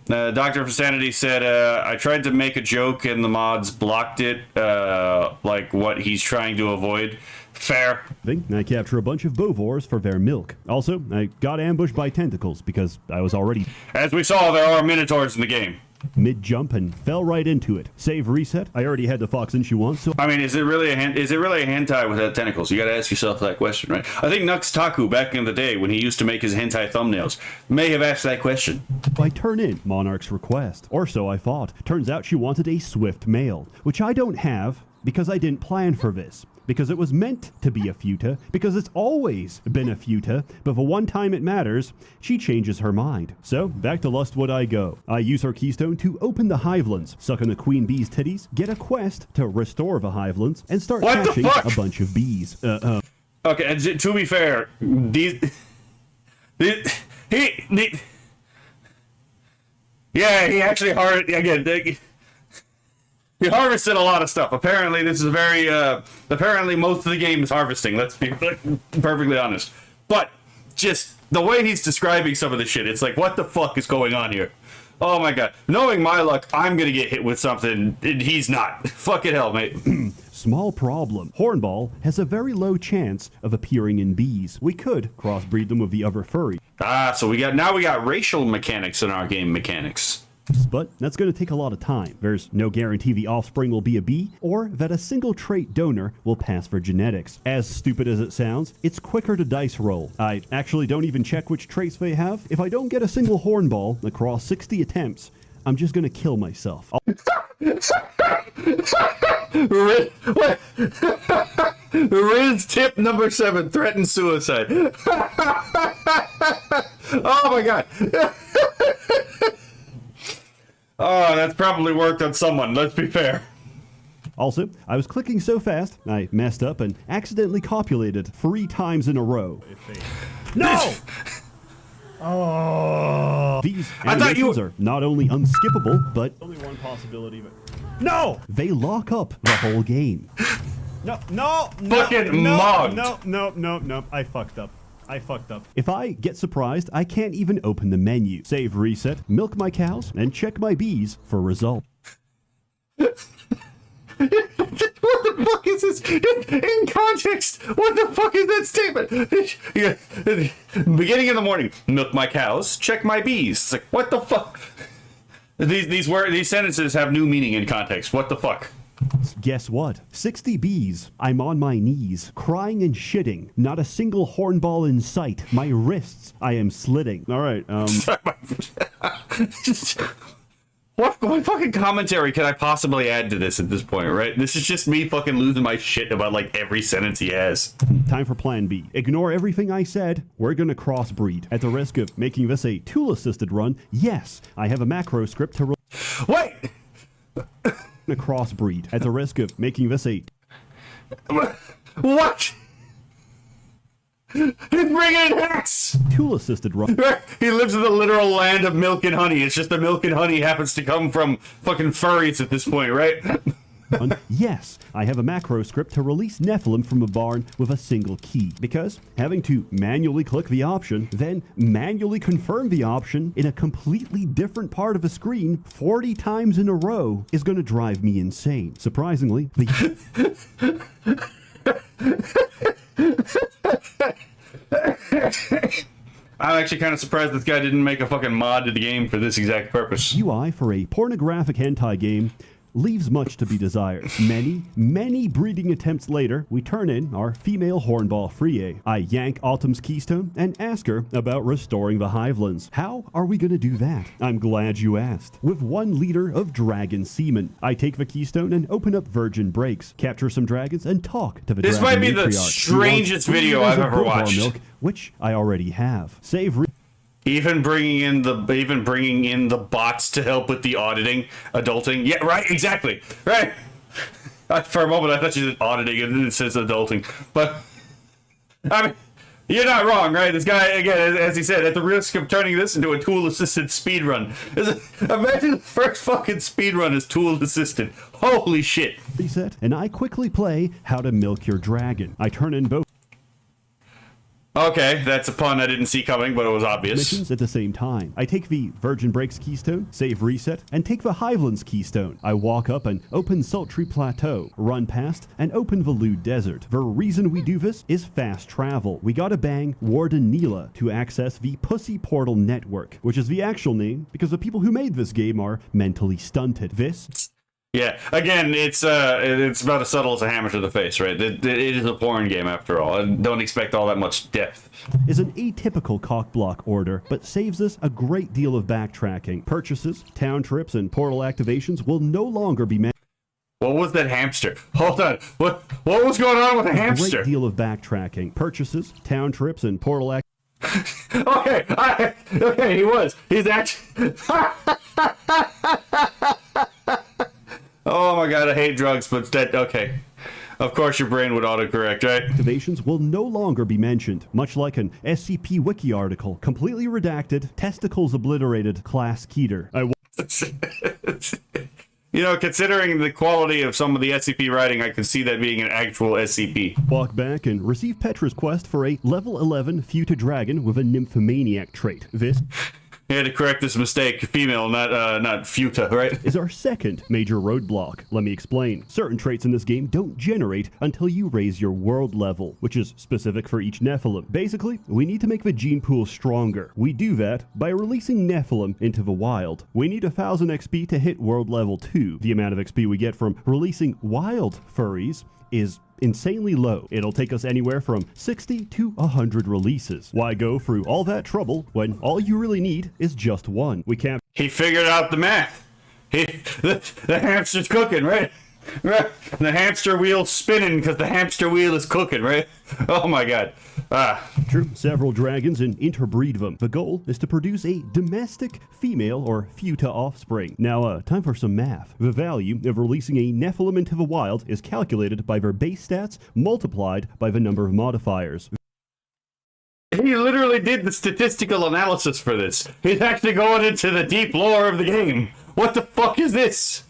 Doctor of Sanity said, I tried to make a joke and the mods blocked it, like what he's trying to avoid. Fair. I capture a bunch of bovors for their milk. Also, I got ambushed by tentacles because I was already... As we saw, there are minotaurs in the game. Mid-jump and fell right into it. Save, reset. I already had the Foxen she wants, so... I mean, is it really a hentai without tentacles? You gotta ask yourself that question, right? I think Nuxtaku, back in the day, when he used to make his hentai thumbnails, may have asked that question. I turn in Monarch's request. Or so I thought. Turns out she wanted a swift male, which I don't have because I didn't plan for this. Because it was meant to be a futa, because it's always been a futa, but the one time it matters, she changes her mind. So, back to Lustwood I go. I use her keystone to open the hivelands, suck on the queen bee's titties, get a quest to restore the hivelands, and start catching a bunch of bees. Okay, and to be fair, he actually again. He harvested a lot of stuff. Apparently, this is apparently most of the game is harvesting. Let's be perfectly honest. But just the way he's describing some of the shit, it's like, what the fuck is going on here? Oh my god. Knowing my luck, I'm gonna get hit with something, and he's not. Fucking hell, mate. Small problem. Hornball has a very low chance of appearing in bees. We could crossbreed them with the other furry. So we got racial mechanics in our game mechanics. But that's going to take a lot of time. There's no guarantee the offspring will be a bee, or that a single trait donor will pass for genetics. As stupid as it sounds, it's quicker to dice roll. I actually don't even check which traits they have. If I don't get a single hornball across 60 attempts, I'm just going to kill myself. Riz tip number 7, threaten suicide. Oh my god. Oh, that's probably worked on someone, let's be fair. Also, I was clicking so fast, I messed up and accidentally copulated 3 times in a row. No! Oh! These animations are not only unskippable, but... Only one possibility, but... No! They lock up the whole game. No, Fucking mugged. No, I fucked up. If I get surprised, I can't even open the menu. Save, reset, milk my cows, and check my bees for result. What the the fuck is this? In context, what the fuck is that statement? Yeah. Beginning in the morning, milk my cows, check my bees. It's like, what the fuck? These sentences have new meaning in context. What the fuck? Guess what? 60 bees. I'm on my knees, crying and shitting. Not a single hornball in sight. My wrists, I am slitting. All right, What fucking commentary can I possibly add to this at this point, right? This is just me fucking losing my shit about, like, every sentence he has. Time for plan B. Ignore everything I said. We're gonna crossbreed. At the risk of making this a tool-assisted run, yes, I have a macro script to Wait! a crossbreed. At the risk of making this a What? He's bringing in hacks! tool-assisted run. He lives in the literal land of milk and honey. It's just the milk and honey happens to come from fucking furries at this point, right? Yes, I have a macro script to release Nephilim from a barn with a single key, because having to manually click the option, then manually confirm the option in a completely different part of a screen 40 times in a row is going to drive me insane. Surprisingly, I'm actually kind of surprised this guy didn't make a fucking mod to the game for this exact purpose. UI for a pornographic hentai game leaves much to be desired. Many breeding attempts later, we turn in our female hornball Free. I yank Autumn's keystone and ask her about restoring the hivelands. How are we gonna do that? I'm glad you asked. With 1 liter of dragon semen, I take the keystone and open up virgin breaks, capture some dragons, and talk to the This dragon might be the matriarch. strangest video I've ever watched. Milk, which I already have. Save Even bringing in the bots to help with the adulting. Yeah, right, exactly, right. For a moment, I thought you said auditing, and then it says adulting. But I mean, you're not wrong, right? This guy, again, as he said, at the risk of turning this into a tool-assisted speedrun. Imagine the first fucking speedrun is tool-assisted. Holy shit! reset, and I quickly play How to Milk Your Dragon. I turn in both Okay, that's a pun I didn't see coming, but it was obvious. missions at the same time. I take the Virgin Breaks keystone, save reset, and take the Hivelands keystone. I walk up an open sultry plateau, run past, and open the Lewd Desert. The reason we do this is fast travel. We gotta bang Warden Neela to access the Pussy Portal Network, which is the actual name because the people who made this game are mentally stunted. This Yeah, again, it's about as subtle as a hammer to the face, right? It is a porn game after all. I don't expect all that much depth. is an atypical cockblock order, but saves us a great deal of backtracking. Purchases, town trips, and portal activations will no longer be managed. What was that hamster? Hold on. What was going on with the hamster? Great deal of backtracking. Purchases, town trips, and portal Okay, he was. He's actually... Oh my god, I hate drugs, but that... Okay. Of course your brain would autocorrect, right? activations will no longer be mentioned, much like an SCP Wiki article, completely redacted, testicles obliterated, class Keter. You know, considering the quality of some of the SCP writing, I could see that being an actual SCP. Walk back and receive Petra's quest for a level 11 Futa Dragon with a nymphomaniac trait. This He had to correct this mistake. Female, not futa, right? is our second major roadblock. Let me explain. Certain traits in this game don't generate until you raise your world level, which is specific for each Nephilim. Basically, we need to make the gene pool stronger. We do that by releasing Nephilim into the wild. We need 1000 XP to hit world level 2. The amount of XP we get from releasing wild furries is insanely low. It'll take us anywhere from 60 to 100 releases. Why go through all that trouble when all you really need is just one? We can't. He figured out the math. The hamster's cooking, right? The hamster wheel's spinning because the hamster wheel is cooking, right? Oh my god. True, several dragons and interbreed them. The goal is to produce a domestic female or Futa offspring. Now, time for some math. The value of releasing a Nephilim into the wild is calculated by their base stats multiplied by the number of modifiers. He literally did the statistical analysis for this. He's actually going into the deep lore of the game. What the fuck is this?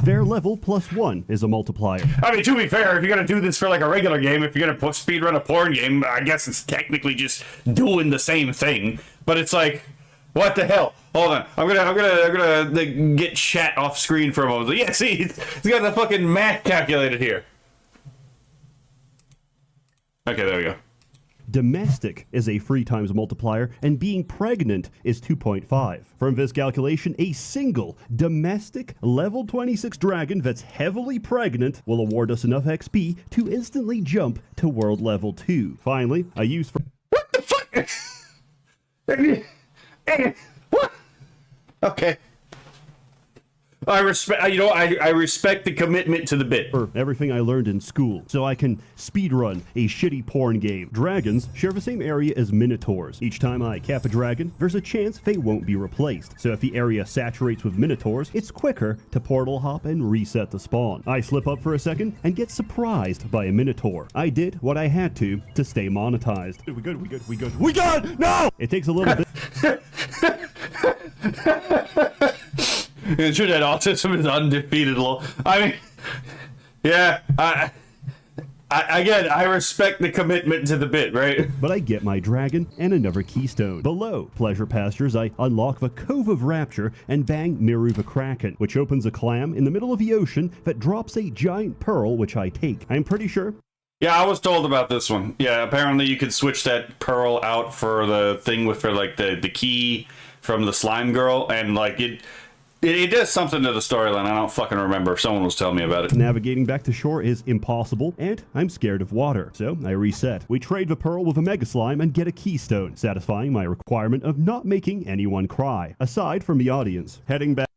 Their level plus 1 is a multiplier. I mean, to be fair, if you're gonna do this for like a regular game, if you're gonna speedrun a porn game, I guess it's technically just doing the same thing. But it's like, what the hell? Hold on, I'm gonna get chat off screen for a moment. Yeah, see, he's got the fucking math calculated here. Okay, there we go. Domestic is a 3 times multiplier, and being pregnant is 2.5. From this calculation, a single domestic level 26 dragon that's heavily pregnant will award us enough XP to instantly jump to world level 2. Finally, I use for... What the fuck? What? Okay. I respect, I respect the commitment to the bit. for everything I learned in school, so I can speedrun a shitty porn game. Dragons share the same area as minotaurs. Each time I cap a dragon, there's a chance they won't be replaced. So if the area saturates with minotaurs, it's quicker to portal hop and reset the spawn. I slip up for a second and get surprised by a minotaur. I did what I had to stay monetized. We good, we good, we good, we good! No! It takes a little bit... It's true that autism is undefeated. I mean, yeah, again, I respect the commitment to the bit, right? But I get my dragon and another keystone. Below Pleasure Pastures, I unlock the Cove of Rapture and bang Miru the Kraken, which opens a clam in the middle of the ocean that drops a giant pearl, which I take. I'm pretty sure... Yeah, I was told about this one. Yeah, apparently you could switch that pearl out for the thing for like the key from the slime girl, and like it does something to the storyline. I don't fucking remember. Someone was telling me about it. Navigating back to shore is impossible, and I'm scared of water, so I reset. We trade the pearl with a mega slime and get a keystone, satisfying my requirement of not making anyone cry, aside from the audience. Heading back...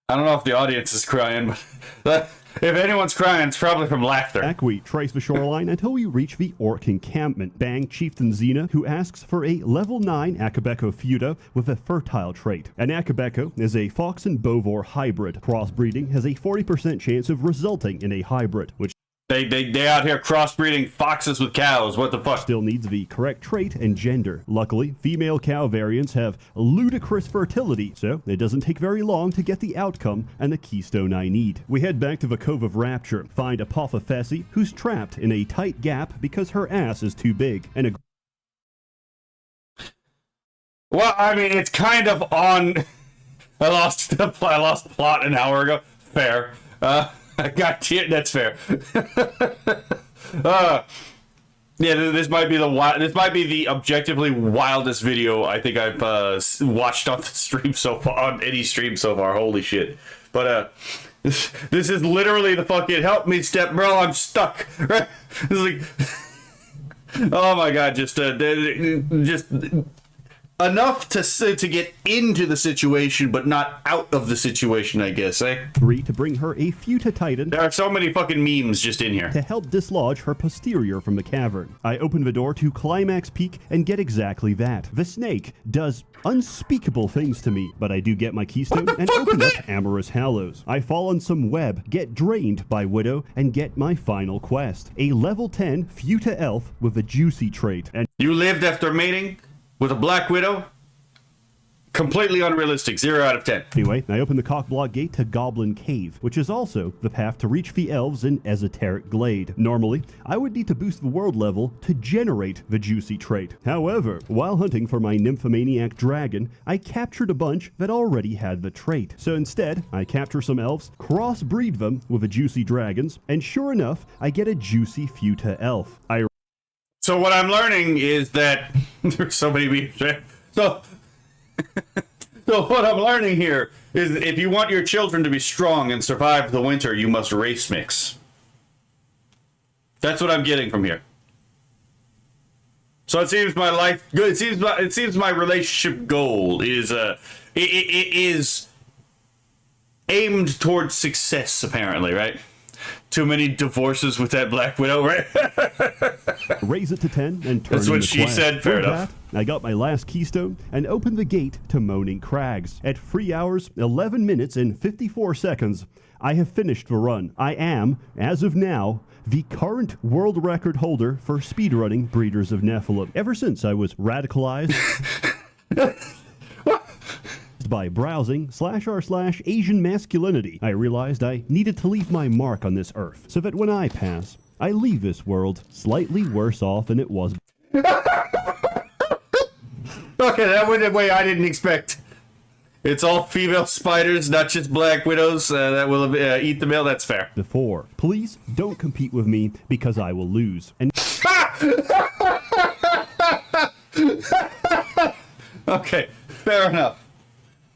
I don't know if the audience is crying, but if anyone's crying, it's probably from laughter. We trace the shoreline until we reach the orc encampment. Bang Chieftain Xena, who asks for a level 9 Akabeko Feuda with a fertile trait. An Akabeko is a fox and bovor hybrid. Crossbreeding has a 40% chance of resulting in a hybrid, which They out here crossbreeding foxes with cows. What the fuck? still needs the correct trait and gender. Luckily, female cow variants have ludicrous fertility, so it doesn't take very long to get the outcome and the keystone I need. We head back to the Cove of Rapture, find Apophethesi, who's trapped in a tight gap because her ass is too big, and Well, I mean, it's kind of on... I lost plot an hour ago. Fair. God, that's fair. Yeah, this might be the objectively wildest video I think I've watched on the stream so far, on any stream so far. Holy shit! But this is literally the fucking help me step, bro. I'm stuck. Right? It's like, oh my god, just enough to get into the situation, but not out of the situation, I guess, eh? agree to bring her a Feuda Titan There are so many fucking memes just in here. to help dislodge her posterior from the cavern. I open the door to Climax Peak and get exactly that. The snake does unspeakable things to me, but I do get my keystone and open up Amorous Hallows. I fall on some web, get drained by Widow, and get my final quest. A level 10 Feuda Elf with a juicy trait. And You lived after mating with a Black Widow? Completely unrealistic. 0 out of 10. anyway, I open the cockblock gate to Goblin Cave, which is also the path to reach the elves in Esoteric Glade. Normally, I would need to boost the world level to generate the juicy trait. However, while hunting for my nymphomaniac dragon, I captured a bunch that already had the trait. So instead, I capture some elves, crossbreed them with the juicy dragons, and sure enough, I get a juicy Feuda elf. So what I'm learning is that there's so many memes, right? So what I'm learning here is that if you want your children to be strong and survive the winter, you must race mix. That's what I'm getting from here. So it seems my life good. It seems my relationship goal is it is aimed towards success, apparently, right? Too many divorces with that Black Widow, right? Raise it to 10 and turn That's in what the she quest. said, fair With enough. that, I got my last keystone and opened the gate to Moaning Crags. At 3 hours, 11 minutes, and 54 seconds, I have finished the run. I am, as of now, the current world record holder for speedrunning Breeders of Nephilim. Ever since I was radicalized by browsing /r/Asian masculinity, I realized I needed to leave my mark on this earth, so that when I pass, I leave this world slightly worse off than it was. Okay, that went a way I didn't expect. It's all female spiders, not just black widows that will eat the male. That's fair. Before, please don't compete with me because I will lose. And Okay, fair enough.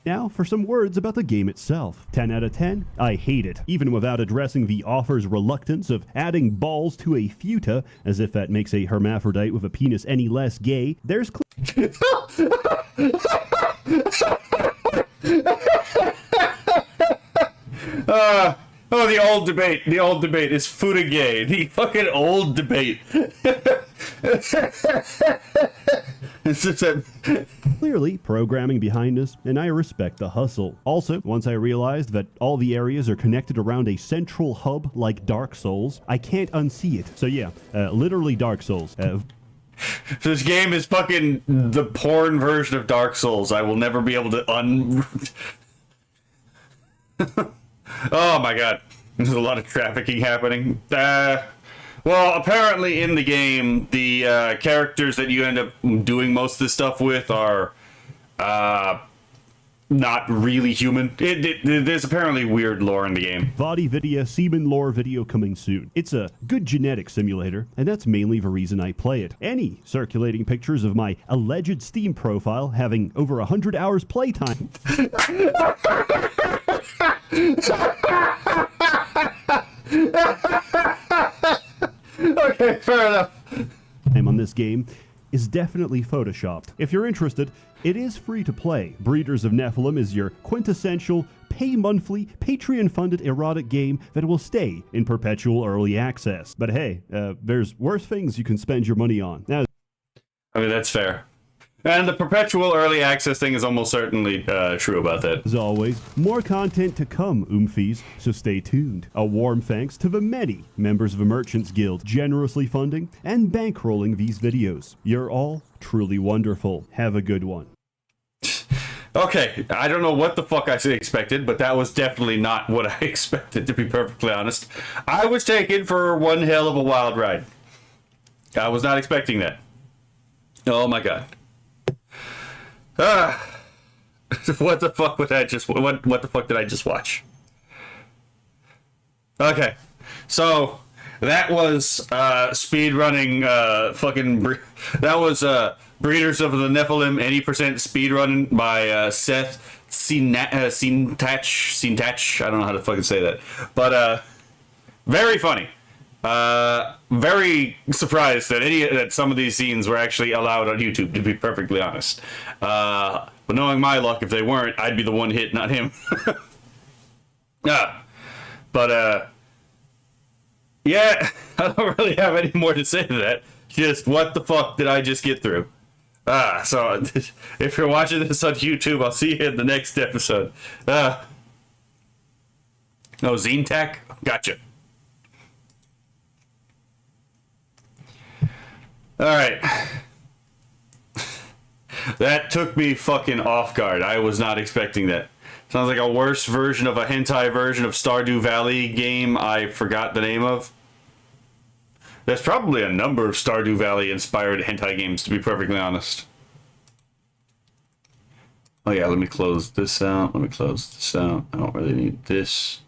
now for some words about the game itself. 10 out of 10, I hate it. Even without addressing the offer's reluctance of adding balls to a futa, as if that makes a hermaphrodite with a penis any less gay, there's Oh, the old debate. The old debate. Is futa gay? The fucking old debate. It's just that... clearly programming behind us, and I respect the hustle. Also, once I realized that all the areas are connected around a central hub like Dark Souls, I can't unsee it. So yeah, literally Dark Souls. This game is fucking the porn version of Dark Souls. I will never be able to Oh my god. There's a lot of trafficking happening. Well, apparently in the game, the characters that you end up doing most of this stuff with are not really human. There's apparently weird lore in the game. Vadi Vidya semen lore video coming soon. It's a good genetic simulator, and that's mainly the reason I play it. Any circulating pictures of my alleged Steam profile having over 100 hours playtime. Okay, fair enough. On this game is definitely photoshopped. If you're interested, it is free to play. Breeders of Nephilim is your quintessential pay-monthly, Patreon-funded erotic game that will stay in perpetual early access. But hey, there's worse things you can spend your money on. Now, I mean, that's fair. And the perpetual early access thing is almost certainly true about that. as always, more content to come, Oomfies, so stay tuned. A warm thanks to the many members of the Merchants Guild generously funding and bankrolling these videos. You're all truly wonderful. Have a good one. Okay, I don't know what the fuck I expected, but that was definitely not what I expected, to be perfectly honest. I was taken for one hell of a wild ride. I was not expecting that. Oh my god. What the fuck would I just... What the fuck did I just watch? Okay, so... That was speedrunning that was Breeders of the Nephilim 80% speedrunning by Seth Sintach. I don't know how to fucking say that. But very funny. Very surprised that some of these scenes were actually allowed on YouTube, to be perfectly honest. But knowing my luck, if they weren't, I'd be the one hit, not him. Yeah, I don't really have any more to say to that. Just, what the fuck did I just get through? So, if you're watching this on YouTube, I'll see you in the next episode. Oh, Zintac? Gotcha. Alright. That took me fucking off guard. I was not expecting that. Sounds like a worse version of a hentai version of Stardew Valley game I forgot the name of. There's probably a number of Stardew Valley inspired hentai games, to be perfectly honest. Oh yeah, let me close this out. I don't really need this.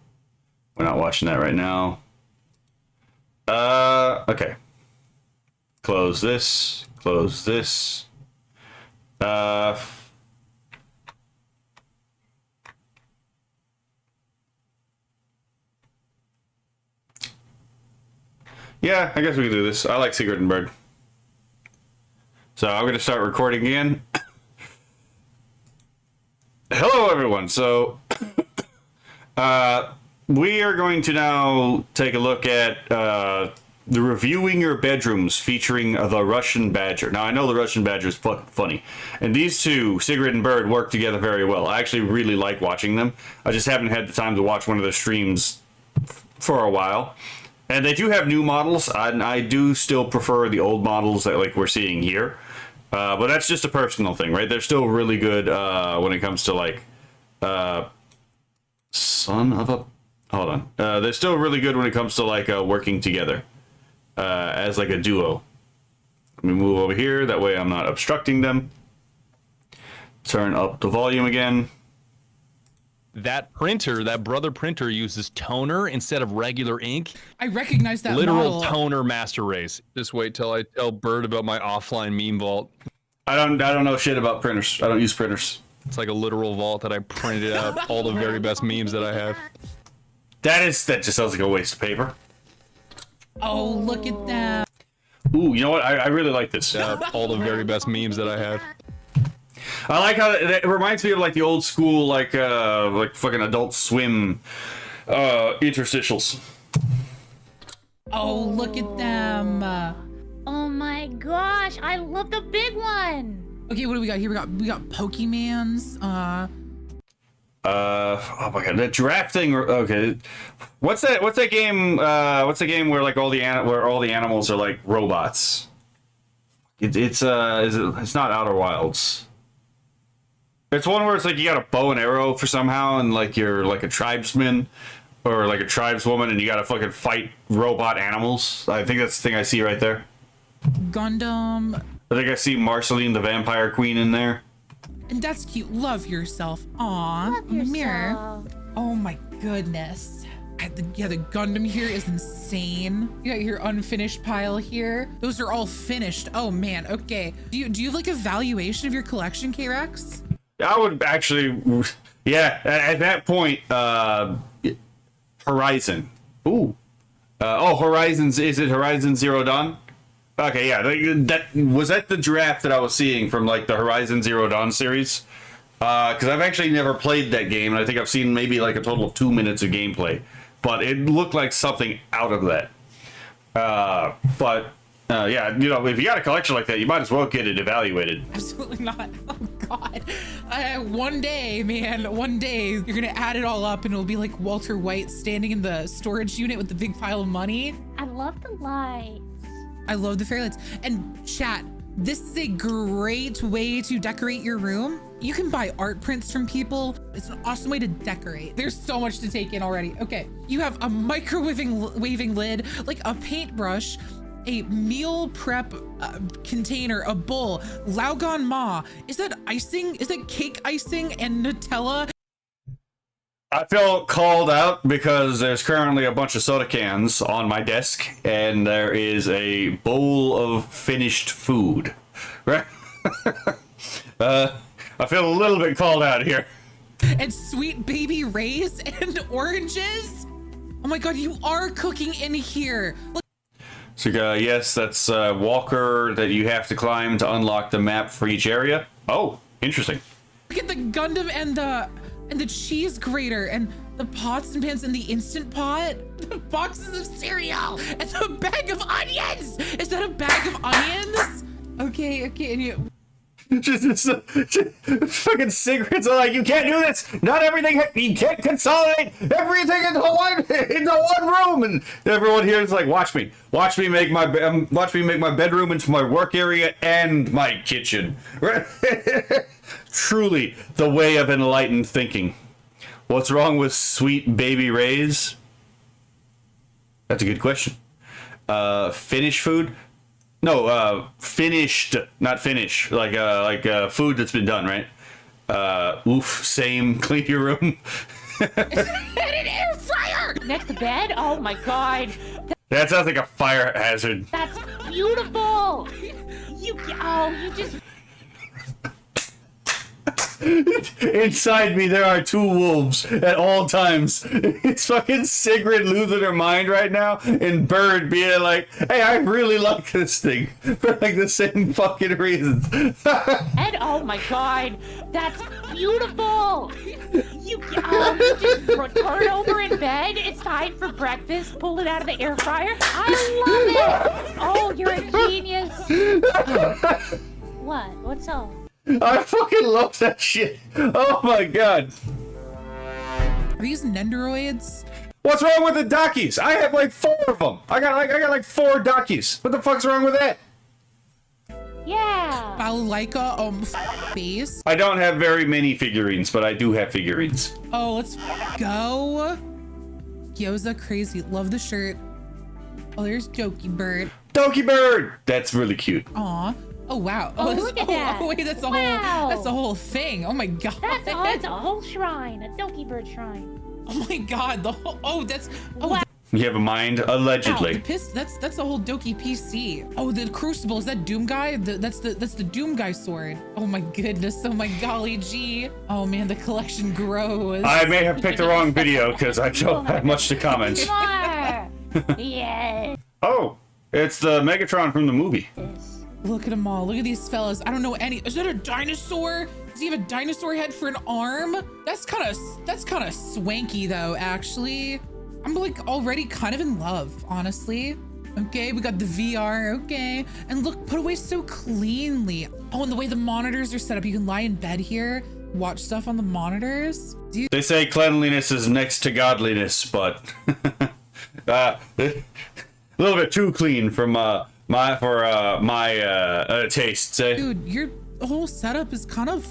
We're not watching that right now. Okay. Close this. Yeah, I guess we can do this. I like Secret and Bird. So I'm going to start recording again. Hello, everyone. So we are going to now take a look at the Reviewing Your Bedrooms featuring the Russian Badger. Now, I know the Russian Badger is fucking funny. And these two, Sigrid and Bird, work together very well. I actually really like watching them. I just haven't had the time to watch one of their streams for a while. And they do have new models, and I do still prefer the old models that like we're seeing here. But that's just a personal thing, right? They're still really good when it comes to like son of a... Hold on. They're still really good when it comes to like working together as like a duo. Let me move over here. That way I'm not obstructing them. Turn up the volume again. that printer, that brother printer uses toner instead of regular ink. I recognize that Literal model. toner master race. Just wait till I tell Bird about my offline meme vault. I don't know shit about printers. I don't use printers. It's like a literal vault that I printed out all the very best memes that I have. That just sounds like a waste of paper. Oh, look at that. Ooh, you know what? I really like this. All the very best memes that I have. I like how it reminds me of like the old school like fucking Adult Swim interstitials. Oh, look at them. Oh my gosh, I love the big one. Okay, what do we got here? We got Pokemans. Oh my god, the giraffe thing. Okay, what's that game? What's the game where like where all the animals are like robots? It's not Outer Wilds. It's one where it's like you got a bow and arrow for somehow, and like you're like a tribesman or like a tribeswoman, and you gotta fucking fight robot animals. I think that's the thing I see right there. Gundam. I think I see Marceline the Vampire Queen in there. And that's cute. Love yourself. Aw. Love In the mirror. yourself. Oh my goodness. Yeah, the Gundam here is insane. You got your unfinished pile here. Those are all finished. Oh man, okay. Do you have like a valuation of your collection, K-Rex? I would actually, yeah, at that point, Horizon. Ooh. Horizon's, is it Horizon Zero Dawn? Okay, yeah, that was the giraffe that I was seeing from like the Horizon Zero Dawn series. Because I've actually never played that game, and I think I've seen maybe like a total of 2 minutes of gameplay. But it looked like something out of that. Yeah, you know, if you got a collection like that, you might as well get it evaluated. Absolutely not. Oh God. One day, man, one day you're gonna add it all up and it'll be like Walter White standing in the storage unit with the big pile of money. I love the lights. I love the fairy lights. And chat, this is a great way to decorate your room. You can buy art prints from people. It's an awesome way to decorate. There's so much to take in already. Okay, you have a waving lid, like a paintbrush, a meal prep container, a bowl, Laugon Ma. Is that icing? Is that cake icing and Nutella? I feel called out because there's currently a bunch of soda cans on my desk, and there is a bowl of finished food. Right? I feel a little bit called out here. And sweet baby rays and oranges? Oh my God, you are cooking in here. Look. So yes, that's Walker that you have to climb to unlock the map for each area. Oh, interesting. Look at the Gundam and the cheese grater and the pots and pans and the Instant Pot, the boxes of cereal and the bag of onions. Is that a bag of onions? Okay, and you. Just fucking cigarettes are like, you can't do this. Not everything. You can't consolidate everything into one room. And everyone here is like, watch me make my bedroom into my work area and my kitchen. Truly, the way of enlightened thinking. What's wrong with sweet baby rays? That's a good question. Finished food? No, finished, not finish. Like food that's been done, right? Oof, same. Clean your room. And an air fryer Next to bed? Oh my God. That sounds like a fire hazard. That's beautiful. You just. Inside me, there are two wolves at all times. It's fucking Sigrid losing her mind right now, and Bird being like, hey, I really like this thing for like the same fucking reasons. And oh my God, that's beautiful. You just turn over in bed. It's time for breakfast. Pull it out of the air fryer. I love it. Oh, you're a genius. What? What's up? I fucking love that shit. Oh my God. Are these Nendoroids? What's wrong with the Dockies? I have like 4 of them. I got like 4 Dockies. What the fuck's wrong with that? Yeah. Balalaika, face. I don't have very many figurines, but I do have figurines. Oh, let's go. Gyoza crazy. Love the shirt. Oh, there's Jokey Bird. Donkey Bird! That's really cute. Aw. Oh wow. Oh, this- look at that. wait, that's a Wow. whole that's a whole thing. Oh my god. That's a whole shrine, a Doki Bird shrine. Oh my god. The whole that's Wow. You have a mind, wow, the allegedly. that's the whole Doki PC. Oh, the Crucible, is that Doom guy? That's the Doom guy sword. Oh my goodness. Oh my golly gee. Oh man, the collection grows. I may have picked the wrong video because I don't have much to comment. More. Yes. Oh, it's the Megatron from the movie. Look at them all. Look at these fellas. I don't know any. Is that a dinosaur? Does he have a dinosaur head for an arm? That's kind of swanky though, actually. I'm like already kind of in love, honestly. Okay, we got the VR, okay. And look, put away so cleanly. Oh, and the way the monitors are set up, you can lie in bed here, watch stuff on the monitors. Do you They say cleanliness is next to godliness, but a little bit too clean for my tastes. Eh? dude, your whole setup is kind of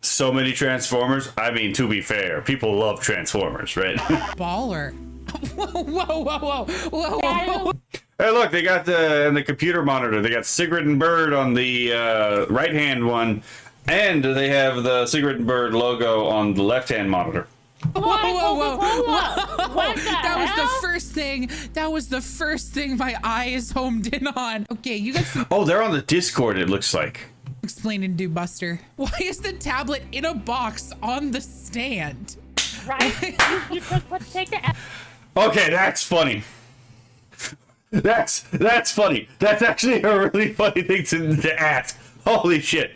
So many Transformers. I mean, to be fair, people love Transformers, right? baller. Whoa, whoa, whoa, whoa, whoa. Hey, look, they got the computer monitor. They got Sigrid and Bird on the right-hand one, and they have the Sigrid and Bird logo on the left-hand monitor. Whoa, whoa, whoa, Whoa. What the That was hell? the first thing. That was the first thing my eyes homed in on. Okay, you got some Oh, they're on the Discord, it looks like. explaining to Buster. Why is the tablet in a box on the stand? Right? You let's take the. Okay, that's funny. That's funny. That's actually a really funny thing to ask. Holy shit.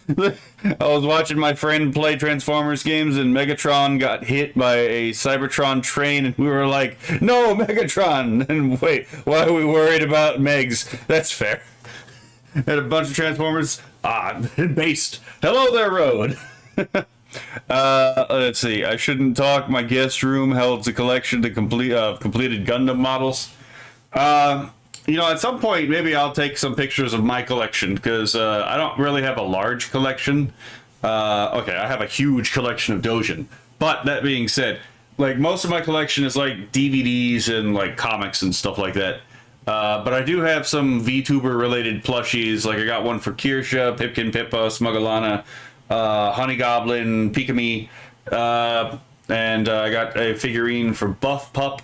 I was watching my friend play Transformers games and Megatron got hit by a Cybertron train and we were like, no, Megatron! And wait, why are we worried about Megs? That's fair. And a bunch of Transformers, based. Hello there, road. Let's see. I shouldn't talk. My guest room holds a collection of completed Gundam models. You know, at some point, maybe I'll take some pictures of my collection because I don't really have a large collection. Okay, I have a huge collection of Dojin. But that being said, like most of my collection is like DVDs and like comics and stuff like that. But I do have some VTuber related plushies. Like I got one for Kirsha, Pipkin, Pippa, Smugglana, Honey Goblin, Pikami, and I got a figurine for Buff Pup.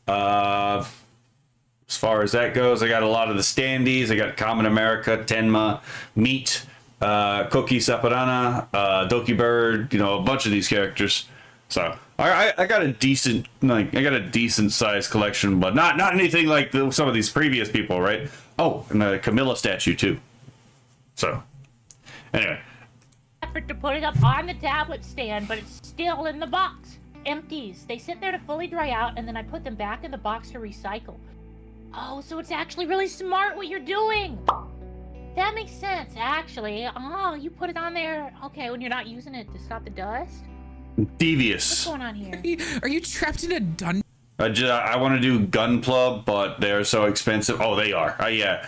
As far as that goes, I got a lot of the standees. I got Common America, Tenma, Meat, Koki Saparana, Doki Bird, you know, a bunch of these characters. So I got a decent sized collection, but not anything like some of these previous people, right? Oh, and the Camilla statue too. So anyway. Effort to put it up on the tablet stand, but it's still in the box. Empties. They sit there to fully dry out, and then I put them back in the box to recycle. Oh, so it's actually really smart what you're doing. That makes sense, actually. Oh, you put it on there, okay, when you're not using it to stop the dust? What's Devious. going on here? Are you trapped in a dungeon? I want to do Gunpla, but they're so expensive. Oh, they are. Yeah.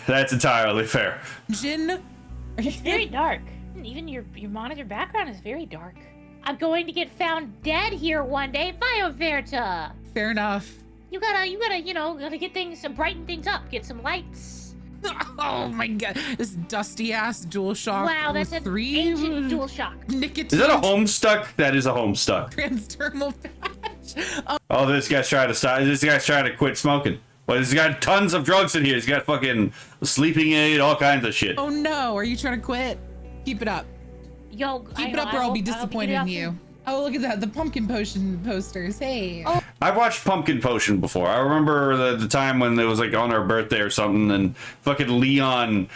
That's entirely fair. It's very dark. Even your monitor background is very dark. I'm going to get found dead here one day, Vio Verta. Fair enough. You gotta get things, brighten things up, get some lights. Oh my god, this dusty ass DualShock. Wow, that's an 3 ancient DualShock. nicotine. Is that a Homestuck? That is a Homestuck. transdermal patch? Oh, this guy's trying to stop. This guy's trying to quit smoking. Well, he's got tons of drugs in here. He's got fucking sleeping aid, all kinds of shit. Oh no, are you trying to quit? Keep it up. Yo, Keep it up or I'll be disappointed in you. Oh, look at that. The pumpkin potion posters. Hey. Oh. I've watched Pumpkin Potion before. I remember the time when it was like on her birthday or something, and fucking Leon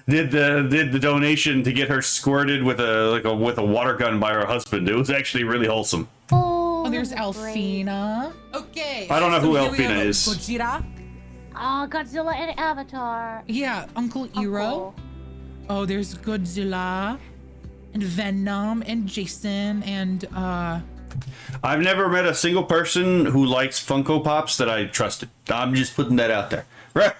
did the donation to get her squirted with a water gun by her husband. It was actually really wholesome. Oh, there's Alfina. Okay. I don't know who here we Alfina have Gojira. Oh, Godzilla and Avatar. Yeah, Uncle Iro. Uncle. Oh, there's Godzilla and Venom and Jason and I've never met a single person who likes Funko Pops that I trusted. I'm just putting that out there. Right.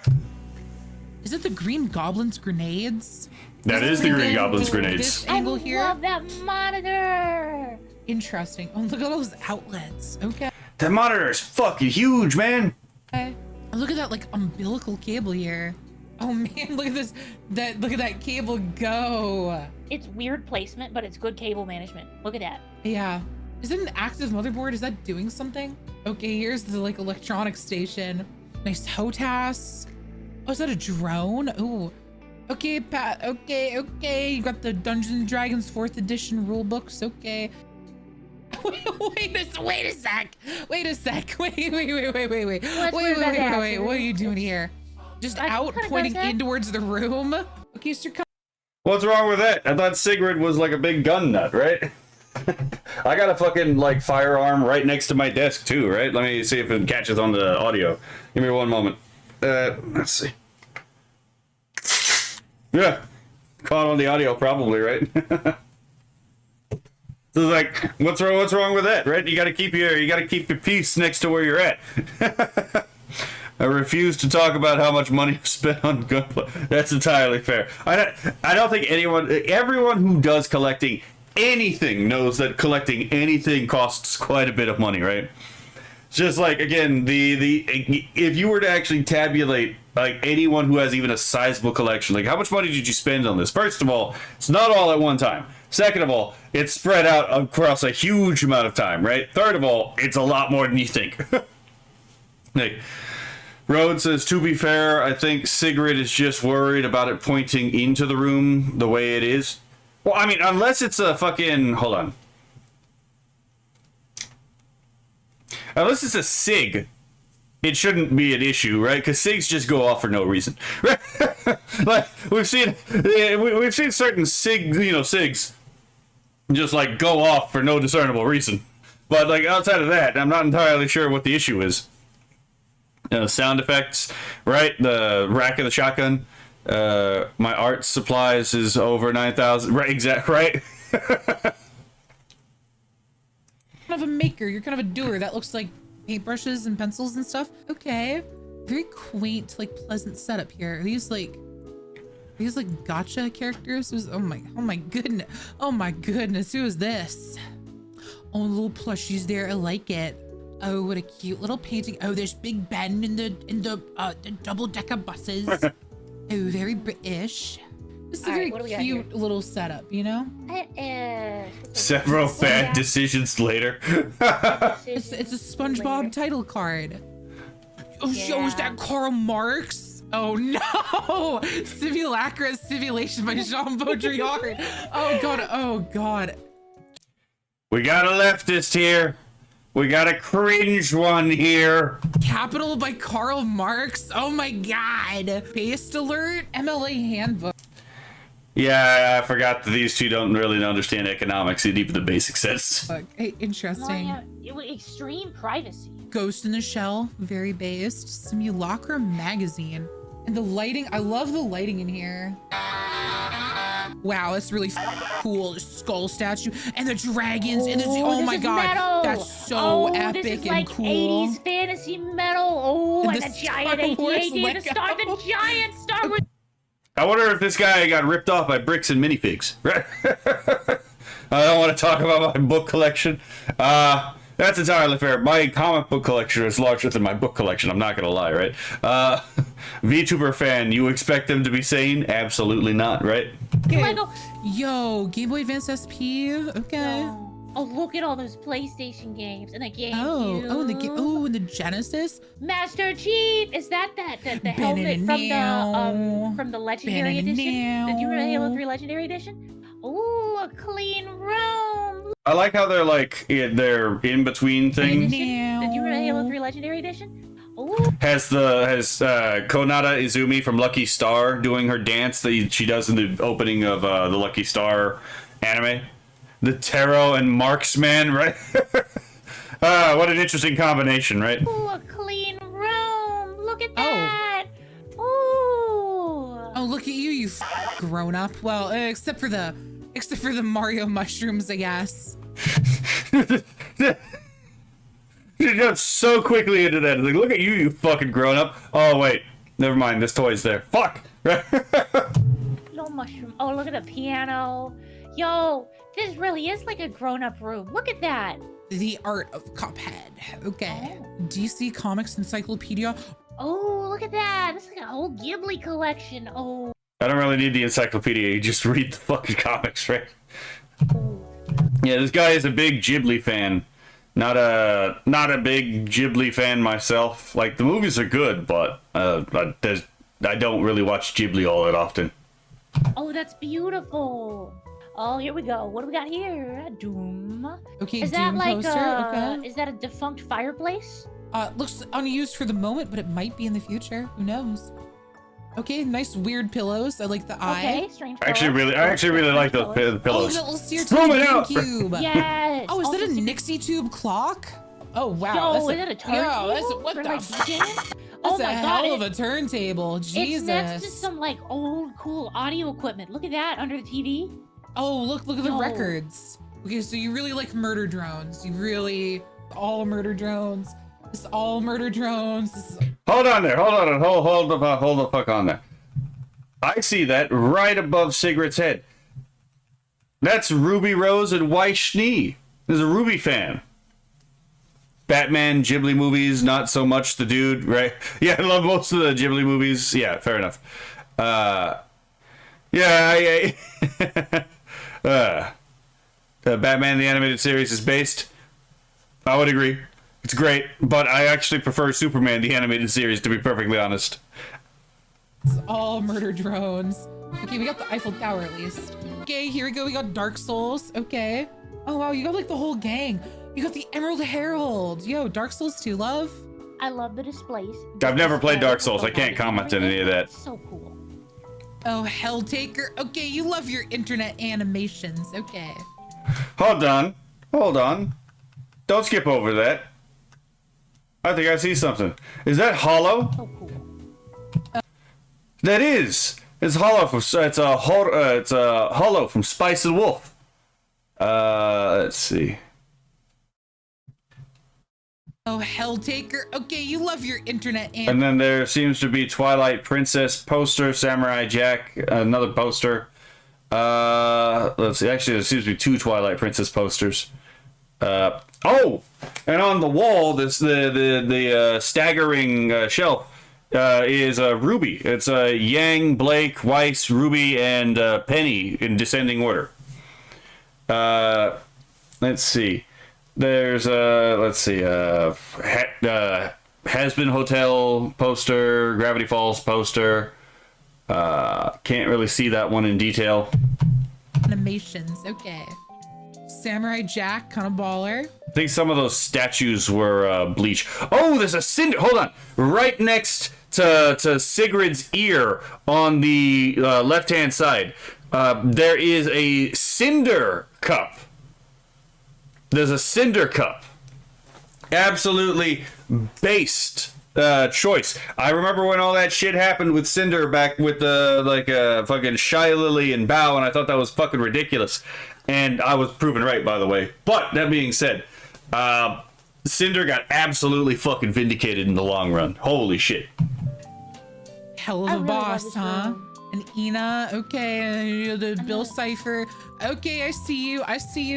is it the Green Goblin's grenades? That is the Green Goblin's This grenades. angle I here. love that monitor. Interesting. Oh, look at all those outlets. Okay. That monitor is fucking huge, man. Okay. Oh, look at that like umbilical cable here. Oh man, look at this. Look at that cable go. It's weird placement, but it's good cable management. Look at that. Yeah. Is it an active motherboard? Is that doing something? Okay, here's the like electronic station. Nice HOTAS. Oh, is that a drone? Ooh. Okay, Pat. Okay. You got the Dungeons and Dragons 4th edition rule books. Okay. Wait a sec. Wait. Let's Wait. move that What are you doing here? Just I out kinda pointing gotta say- in towards the room? Okay, Sir. What's wrong with that? I thought Sigrid was like a big gun nut, right? I got a fucking like firearm right next to my desk too, right? Let me see if it catches on the audio. Give me one moment. Let's see. Yeah, caught on the audio probably, right? So like, what's wrong with that, right? You gotta keep your peace next to where you're at. I refuse to talk about how much money I've spent on gunplay. That's entirely fair. I don't think everyone who does collecting anything knows that collecting anything costs quite a bit of money, right? It's just like, again, if you were to actually tabulate like anyone who has even a sizable collection, like how much money did you spend on this? First of all, it's not all at one time. Second of all, it's spread out across a huge amount of time, right? Third of all, it's a lot more than you think. Like, Road says, to be fair, I think Sigrid is just worried about it pointing into the room the way it is. Well, I mean, unless it's a fucking... Hold on. Unless it's a SIG, it shouldn't be an issue, right? Because SIGs just go off for no reason. Right? Like, we've seen certain SIGs just, like, go off for no discernible reason. But, like, outside of that, I'm not entirely sure what the issue is. Sound effects, right? The rack of the shotgun. My art supplies is over 9,000. Right, exactly. Right. Kind of a maker. You're kind of a doer. That looks like paintbrushes and pencils and stuff. Okay. Very quaint, like pleasant setup here. Are these like gotcha characters? Oh my goodness. Oh my goodness. Who is this? Oh, little plushies there. I like it. Oh, what a cute little painting. Oh, there's Big Ben in the double-decker buses. Oh, very British. This is a very cute little setup, you know? Several bad decisions later. It's a SpongeBob title card. Oh, yo, is that Karl Marx? Oh no! Simulacra Simulation by Jean Baudrillard. Oh god. We got a leftist here. We got a cringe one here. Capital by Karl Marx. Oh my god. Paste alert. MLA handbook. Yeah, I forgot that these two don't really understand economics in even the basic sense. Hey, interesting. Extreme privacy. Ghost in the Shell. Very based. Simulacra magazine. And the lighting. I love the lighting in here. Wow, that's really cool. The skull statue and the dragons and oh my god, metal. That's so epic this is and like cool. 80s fantasy metal. Oh, and the the giant Star Wars AT-AT, the giant Star Wars. I wonder if this guy got ripped off by bricks and minifigs. Right? I don't want to talk about my book collection. That's entirely fair. My comic book collection is larger than my book collection. I'm not gonna lie, right? VTuber fan, you expect them to be sane? Absolutely not, right? Okay. Yo, Game Boy Advance SP. Okay. Oh, look at all those PlayStation games and the GameCube. And the Genesis. Master Chief, is that the helmet from the Legendary Edition? Did you remember Halo 3 Legendary Edition? Oh, a clean room. I like how they're like they're in between things. Did you remember Halo 3 Legendary Edition? Ooh. Has Konata Izumi from Lucky Star doing her dance that she does in the opening of the Lucky Star anime? The Tarot and Marksman, right? What an interesting combination, right? Ooh, a clean room. Look at that. Ooh. Oh, look at you grown up. Well, except for the Mario mushrooms, I guess. You jumped so quickly into that. Like, look at you fucking grown up. Oh wait, never mind. This toy's there. Fuck. No mushroom. Oh, look at the piano. Yo, this really is like a grown-up room. Look at that. The art of Cuphead. Okay. Oh. DC Comics Encyclopedia. Oh, look at that. It's like a whole Ghibli collection. Oh. I don't really need the encyclopedia. You just read the fucking comics, right? Yeah, this guy is a big Ghibli fan. Not a big Ghibli fan myself. Like, the movies are good, but I don't really watch Ghibli all that often. Oh, that's beautiful. Oh, here we go. What do we got here? A Doom. Okay, Is that Doom like poster. Okay. Is that a defunct fireplace? Looks unused for the moment, but it might be in the future. Who knows? Okay, nice weird pillows. I like the eye. Okay, strange. I actually really like those Oh, pillows. that little sear Throw it out! cube. Yes. Oh, is that a Also, Nixie tube clock? Oh wow. Yo, that's is that a turntable? Yo, that's what For, the like, fuck? DJing? That's Oh a my hell god, of a turntable. Jesus. It's next to some like old cool audio equipment. Look at that under the TV. Oh, look at the Yo. records. Okay, so you really like murder drones. You really all murder drones. It's all murder drones. This is Hold on there. Hold the fuck on there. I see that right above Sigrid's head. That's Ruby Rose and Weiss Schnee. There's a Ruby fan. Batman, Ghibli movies, not so much the dude, right? Yeah, I love most of the Ghibli movies. Yeah, fair enough. Batman the Animated Series is based. I would agree. It's great, but I actually prefer Superman the Animated Series, to be perfectly honest. all murder drones. Okay, we got the Eiffel Tower at least. Okay, here we go. We got Dark Souls. Okay. Oh wow, you got like the whole gang. You got the Emerald Herald. Yo, Dark Souls 2, love. I love the displays. I've never played Dark Souls. I can't comment on any of that. So cool. Oh, Helltaker. Okay, you love your internet animations. Okay. Hold on. Don't skip over that. I think I see something. Is that Hollow? So cool. That is. It's Hollow from Hollow from Spice and Wolf. Let's see. Oh, Helltaker. Okay, you love your internet And then there seems to be Twilight Princess poster, Samurai Jack, another poster. Let's see. Actually, there seems to be 2 Twilight Princess posters. Oh, and on the wall, the staggering shelf is Ruby. It's Yang, Blake, Weiss, Ruby, and Penny in descending order. Let's see. There's Has Been Hotel poster, Gravity Falls poster. Can't really see that one in detail. animations. Okay. Samurai Jack, kind of baller. I think some of those statues were bleach. Oh, there's a cinder. Hold on. Right next to Sigrid's ear on the left-hand side, there is a cinder cup. There's a cinder cup. Absolutely based choice. I remember when all that shit happened with Cinder back with the fucking Shy Lily and Bow, and I thought that was fucking ridiculous. And I was proven right, by the way. But that being said, Cinder got absolutely fucking vindicated in the long run. Holy shit. Hell of I a really boss, love this huh? room. And Ina, okay, and the Bill Cipher. Okay, I see you.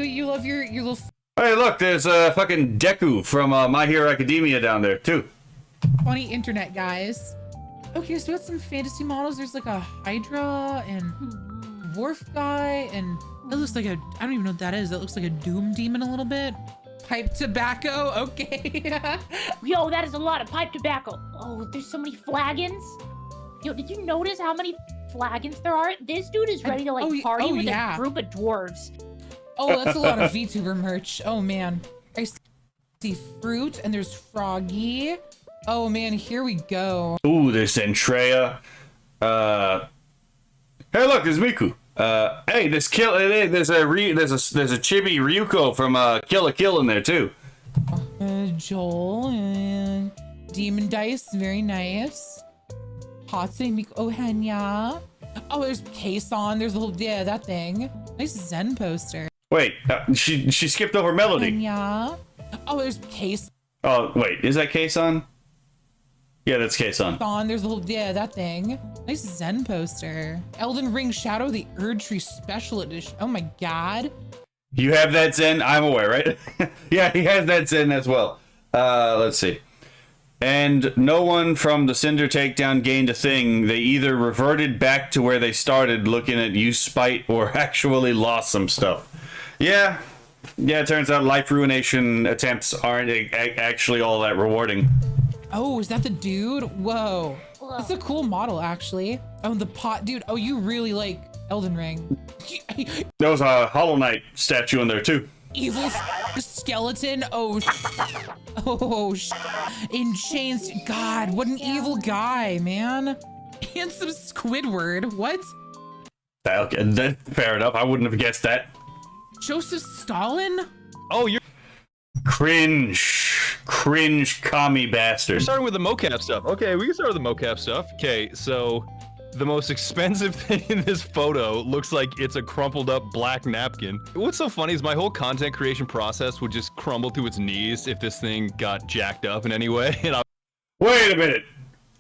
You love your little Hey, look, there's fucking Deku from My Hero Academia down there, too. funny internet guys. Okay, so we got some fantasy models. There's like a Hydra and Dwarf guy, and that looks like I don't even know what that is. That looks like a Doom Demon a little bit. Pipe tobacco, okay. Yo, that is a lot of pipe tobacco. Oh, there's so many flagons. Yo, did you notice how many flagons there are? This dude is ready to party with a group of dwarves. Oh, that's a lot of VTuber merch. Oh man. I see fruit and there's Froggy. Oh man, here we go. Ooh, there's Entreya. Hey, look, there's Miku. Hey, there's a chibi Ryuko from Kill la Kill in there too. Joel and Demon Dice, very nice. Hatsune Miku Ohenya. Oh, there's Kason. There's a whole that thing. Nice Zen poster. Wait, she skipped over Melody. Ohenya. Oh, there's Kason. Oh, wait, is that Kason? Yeah, that's Kason. There's a whole that thing. Nice Zen poster. Elden Ring Shadow the Erd Tree Special Edition. Oh my god. You have that Zen? I'm aware, right? Yeah, he has that Zen as well. Let's see. and no one from the Cinder takedown gained a thing. They either reverted back to where they started looking at use spite or actually lost some stuff. Yeah, it turns out life ruination attempts aren't actually all that rewarding. Oh, is that the dude? Whoa. That's a cool model, actually. Oh, the pot, dude. Oh, you really like Elden Ring. There was a Hollow Knight statue in there too. Evil skeleton. Oh, in chains. God, what an evil guy, man. Handsome Squidward. What? Okay, fair enough. I wouldn't have guessed that. Joseph Stalin? Oh, you're Cringe, commie bastard. starting with the mocap stuff. Okay, we can start with the mocap stuff. Okay, so the most expensive thing in this photo looks like it's a crumpled up black napkin. What's so funny is my whole content creation process would just crumble to its knees if this thing got jacked up in any way. And Wait a minute.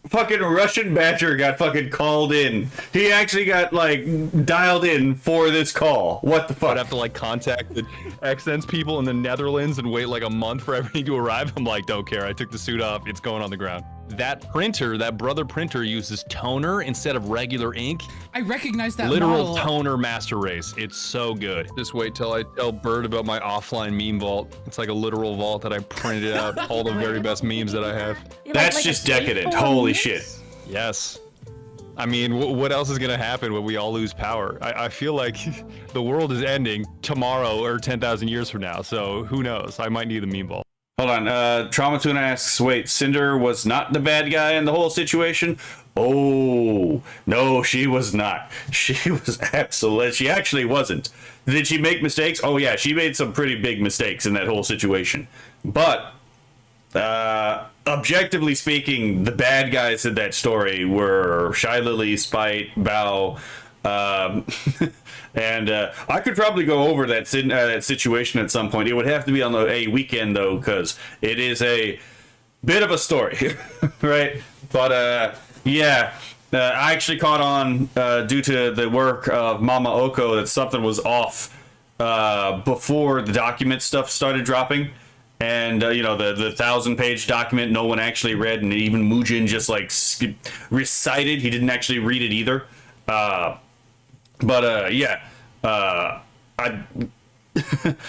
Fucking Russian Badger got fucking called in. He actually got, like, dialed in for this call. What the fuck? I'd have to, like, contact the Accents people in the Netherlands and wait, like, a month for everything to arrive. I'm like, don't care. I took the suit off. It's going on the ground. That printer, that brother printer, uses toner instead of regular ink. I recognize that Literal model. toner master race. It's so good. Just wait till I tell Bird about my offline meme vault. It's like a literal vault that I printed out all the very best memes that I have. That's just decadent. Holy shit. Yes. I mean, what else is gonna happen when we all lose power? I feel like the world is ending tomorrow or 10,000 years from now. So who knows? I might need the meme vault. Hold on. Trauma Tuna asks, wait, Cinder was not the bad guy in the whole situation? Oh, no, she was not. She was absolutely, she actually wasn't. Did she make mistakes? Oh, yeah, she made some pretty big mistakes in that whole situation. But, objectively speaking, the bad guys in that story were Shy Lily, Spite, Bao, and I could probably go over that situation at some point. It would have to be on a weekend, though, because it is a bit of a story, right? But, yeah, I actually caught on due to the work of Mama Oko that something was off before the document stuff started dropping. And, you know, the 1,000-page document no one actually read, and even Mujin just, like, recited. He didn't actually read it either. Yeah,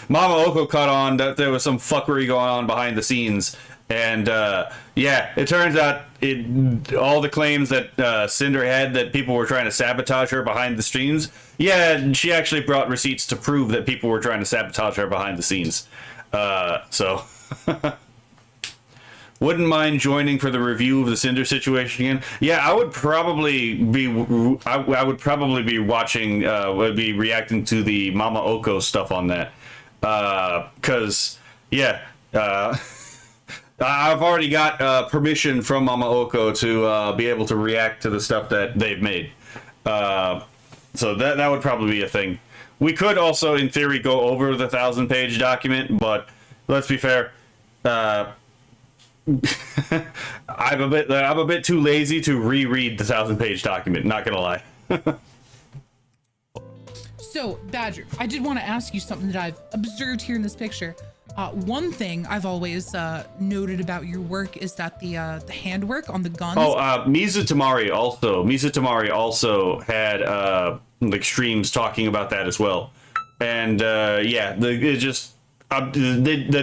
Mama Oko caught on that there was some fuckery going on behind the scenes, and yeah, it turns out all the claims that Cinder had that people were trying to sabotage her behind the scenes, yeah, she actually brought receipts to prove that people were trying to sabotage her behind the scenes. So wouldn't mind joining for the review of the Cinder situation again. Yeah, I would probably be watching, would be reacting to the Mama Oko stuff on that. Cause yeah, I've already got permission from Mama Oko to be able to react to the stuff that they've made. So that would probably be a thing. We could also, in theory, go over the 1,000-page document, but let's be fair. I'm a bit too lazy to reread the 1,000-page document. Not gonna lie. So, Badger, I did want to ask you something that I've observed here in this picture. One thing I've always noted about your work is that the handwork on the guns. Oh, Mizu Tamari also had like streams talking about that as well, and yeah, they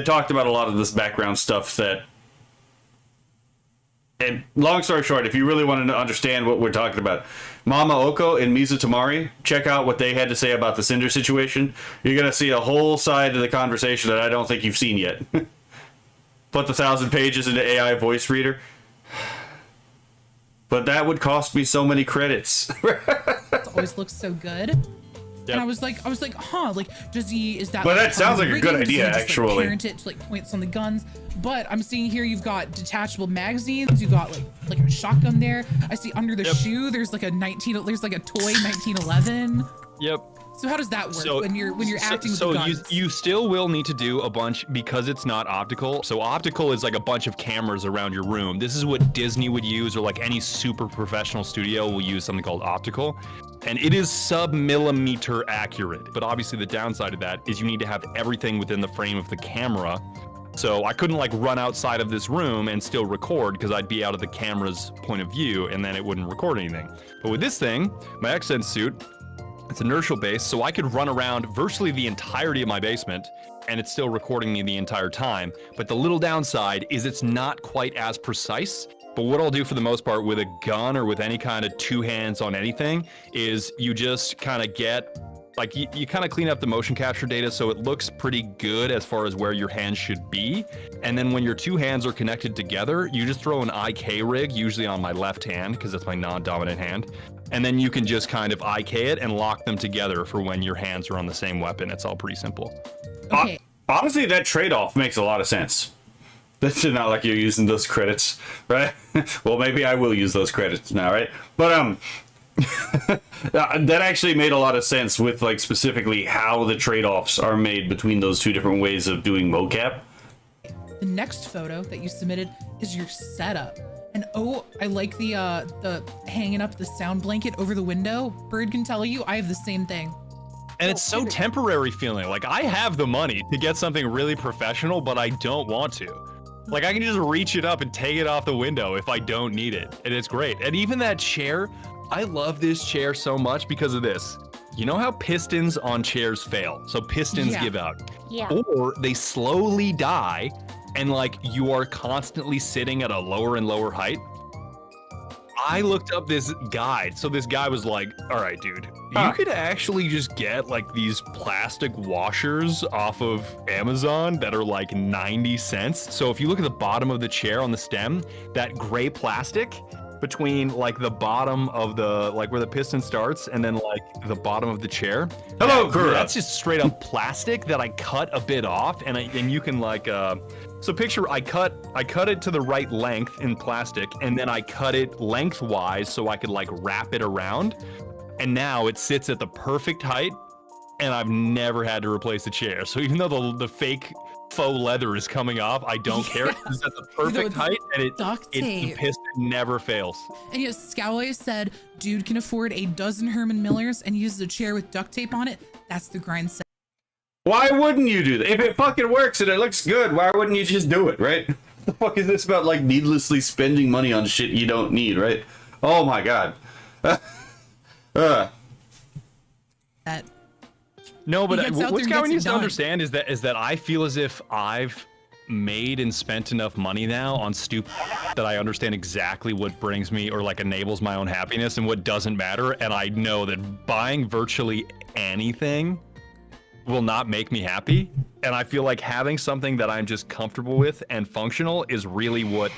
talked about a lot of this background stuff that. And long story short, if you really want to understand what we're talking about, Mama Oko and Mizu Tamari, check out what they had to say about the Cinder situation. You're going to see a whole side of the conversation that I don't think you've seen yet. Put the 1,000 pages into AI voice reader. But that would cost me so many credits. It always looks so good. Yep. And I was like, huh, like, is that? But that sounds like a good rigging? Does he idea, just, actually. Like, parent it to like points on the guns. But I'm seeing here you've got detachable magazines. You got like a shotgun there. I see under the shoe there's like a toy 1911. Yep. So how does that work when you're acting with the guns? So you still will need to do a bunch because it's not optical. So optical is like a bunch of cameras around your room. This is what Disney would use, or like any super professional studio will use something called optical. And it is sub-millimeter accurate. But obviously the downside of that is you need to have everything within the frame of the camera So I couldn't like run outside of this room and still record because I'd be out of the camera's point of view and then it wouldn't record anything. But with this thing, my accent suit, it's inertial based, so I could run around virtually the entirety of my basement and it's still recording me the entire time. But the little downside is it's not quite as precise. But what I'll do for the most part with a gun or with any kind of two hands on anything is you just kind of get, like you kind of clean up the motion capture data so it looks pretty good as far as where your hands should be. And then when your two hands are connected together, you just throw an IK rig, usually on my left hand, because that's my non-dominant hand. And then you can just kind of IK it and lock them together for when your hands are on the same weapon. It's all pretty simple. Okay. Honestly, that trade-off makes a lot of sense. That's not like you're using those credits, right? Well, maybe I will use those credits now, right? But that actually made a lot of sense with like specifically how the trade-offs are made between those two different ways of doing mocap. The next photo that you submitted is your setup. And oh, I like the hanging up the sound blanket over the window. Bird can tell you, I have the same thing. And it's so temporary feeling. Like I have the money to get something really professional, but I don't want to. Like I can just reach it up and take it off the window if I don't need it. And it's great. And even that chair, I love this chair so much because of this. You know how pistons on chairs fail? So pistons give out. Yeah. Or they slowly die and like you are constantly sitting at a lower and lower height. I looked up this guide. So this guy was like, all right, dude, you could actually just get like these plastic washers off of Amazon that are like 90 cents. So if you look at the bottom of the chair on the stem, that gray plastic between like the bottom of the, like where the piston starts and then like the bottom of the chair. Hello, Kura. That's just straight up plastic that I cut a bit off and you can like, so picture I cut it to the right length in plastic and then I cut it lengthwise so I could like wrap it around. And now it sits at the perfect height and I've never had to replace the chair. So even though the fake faux leather is coming off, I don't care. It's at the perfect height and the piston never fails. And yes, Scowley said, dude can afford a dozen Herman Millers and uses a chair with duct tape on it. That's the grind set. Why wouldn't you do that? If it fucking works and it looks good, why wouldn't you just do it, right? What the fuck is this about, like, needlessly spending money on shit you don't need, right? Oh my god. That No, but He gets out there what and Scout gets needs it to done. understand is that I feel as if I've made and spent enough money now on stupid that I understand exactly what brings me or like enables my own happiness and what doesn't matter. And I know that buying virtually anything will not make me happy. And I feel like having something that I'm just comfortable with and functional is really what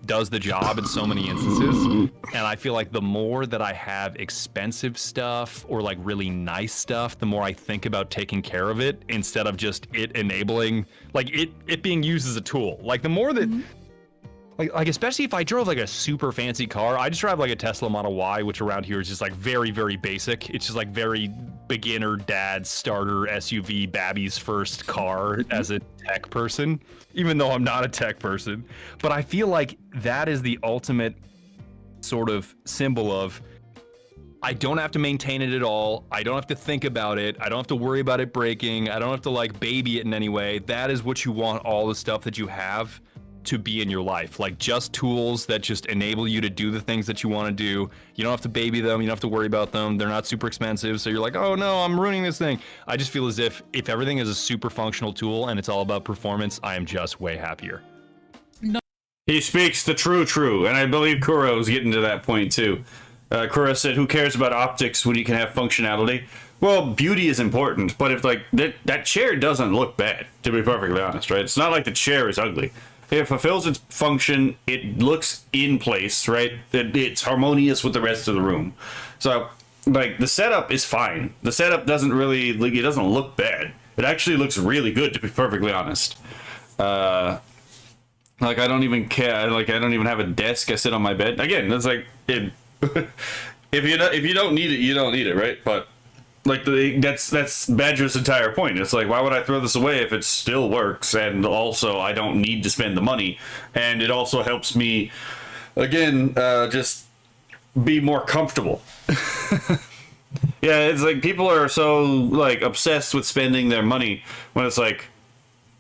does the job in so many instances. And I feel like the more that I have expensive stuff or like really nice stuff, the more I think about taking care of it instead of just it enabling, like it being used as a tool. Like the more that like especially if I drove like a super fancy car, I just drive like a Tesla Model Y, which around here is just like very, very basic. It's just like very beginner dad starter SUV, Babby's first car as a tech person, even though I'm not a tech person. But I feel like that is the ultimate sort of symbol of I don't have to maintain it at all. I don't have to think about it. I don't have to worry about it breaking. I don't have to like baby it in any way. That is what you want all the stuff that you have to be in your life, like just tools that just enable you to do the things that you want to do. You don't have to baby them. You don't have to worry about them. They're not super expensive. So you're like, oh no, I'm ruining this thing. I just feel as if everything is a super functional tool and it's all about performance, I am just way happier. He speaks the true, and I believe Kuro's getting to that point too. Kuro said, who cares about optics when you can have functionality? Well, beauty is important, but if like that chair doesn't look bad, to be perfectly honest, right? It's not like the chair is ugly. It fulfills its function. It looks in place, right? It's harmonious with the rest of the room. So, like, the setup is fine. The setup doesn't really, like, it doesn't look bad. It actually looks really good, to be perfectly honest. Like, I don't even care. Like, I don't even have a desk. I sit on my bed. Again, that's like, if you don't need it, you don't need it, right? But like that's Badger's entire point. It's like, why would I throw this away if it still works, and also I don't need to spend the money, and it also helps me, again, just be more comfortable. Yeah, it's like people are so like obsessed with spending their money when it's like,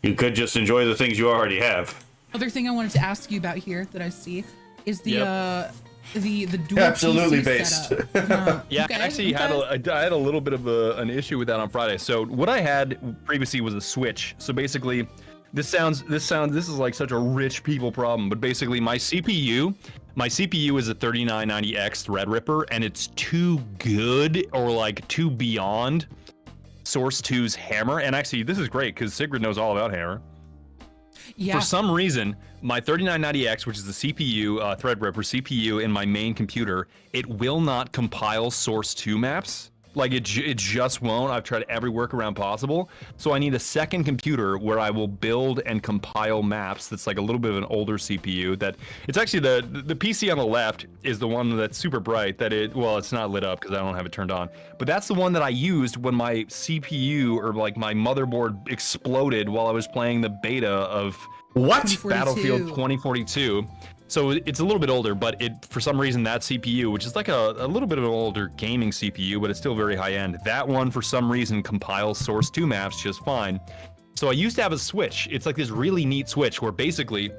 You could just enjoy the things you already have. Other thing I wanted to ask you about here that I see is the dual Absolutely PC based. setup. Yeah, Okay, I actually had a little bit of an issue with that on Friday. So what I had previously was a Switch. So basically, this is like such a rich people problem. But basically, my CPU is a 3990X Threadripper, and it's too good or like too beyond Source 2's Hammer. And actually, this is great because Sigrid knows all about Hammer. Yeah. For some reason, my 3990X, which is the CPU, Threadripper CPU in my main computer, it will not compile Source 2 maps. Like, it just won't. I've tried every workaround possible. So I need a second computer where I will build and compile maps that's like a little bit of an older CPU. That it's actually the PC on the left is the one that's super bright. It's not lit up because I don't have it turned on. But that's the one that I used when my CPU or like my motherboard exploded while I was playing the beta of Battlefield 2042. So it's a little bit older, but for some reason that CPU, which is like a little bit of an older gaming CPU, but it's still very high end, that one for some reason compiles Source 2 maps just fine. So I used to have a switch. It's like this really neat switch where basically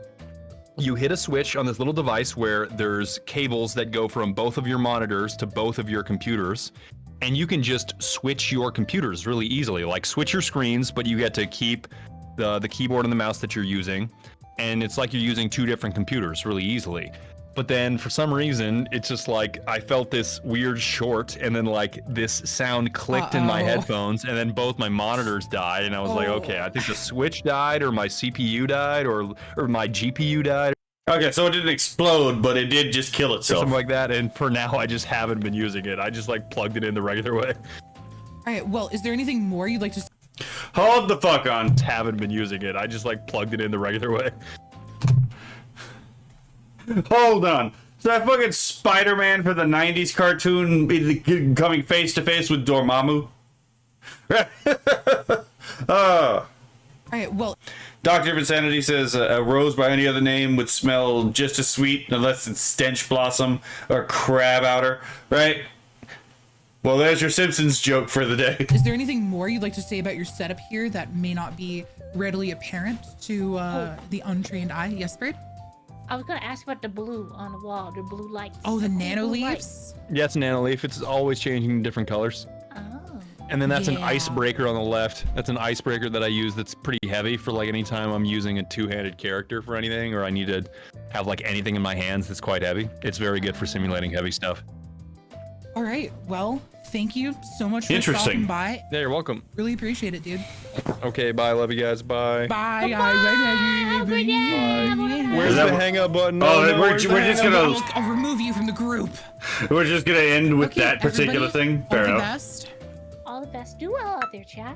you hit a switch on this little device where there's cables that go from both of your monitors to both of your computers. And you can just switch your computers really easily, like switch your screens, but you get to keep the keyboard and the mouse that you're using. And it's like you're using two different computers really easily. But then for some reason, it's just like I felt this weird short, and then like this sound clicked in my headphones, and then both my monitors died, and I was like, okay, I think the switch died, or my CPU died, or my GPU died. Okay, so it didn't explode, but it did just kill Or itself. something like that, and for now, I just haven't been using it. I just like plugged it in the regular way. All right. Well, is there anything more you'd like to? Hold the fuck on. Haven't been using it. I just like plugged it in the regular way. Hold on. So that fucking Spider-Man for the 90s cartoon coming face to face with Dormammu? All right. Well, Dr. Insanity says a rose by any other name would smell just as sweet unless it's stench blossom or crab outer, right? Well, there's your Simpsons joke for the day. is there anything more you'd like to say about your setup here that may not be readily apparent to the untrained eye? Yes, Bird? I was gonna ask about the blue on the wall, the blue lights. Oh, the cool nano blue leaves? Yeah, it's Nanoleaf. It's always changing different colors. lights. Oh. And then that's an Yeah. icebreaker on the left. That's an icebreaker that I use that's pretty heavy for like anytime I'm using a two-handed character for anything, or I need to have like anything in my hands that's quite heavy. It's very good for simulating heavy stuff. All right. Well, thank you so much for Interesting. stopping by. Yeah, you're welcome. Really appreciate it, dude. Okay, bye. Love you guys. Bye. Bye. Bye. Where's Is that the what- hang up button? Oh, No, we're where's the just hang up gonna- button? I'll remove you from the group. We're just gonna end with Okay, that particular everybody, thing. Fair all the enough. best. All the best. Do well out there, chat.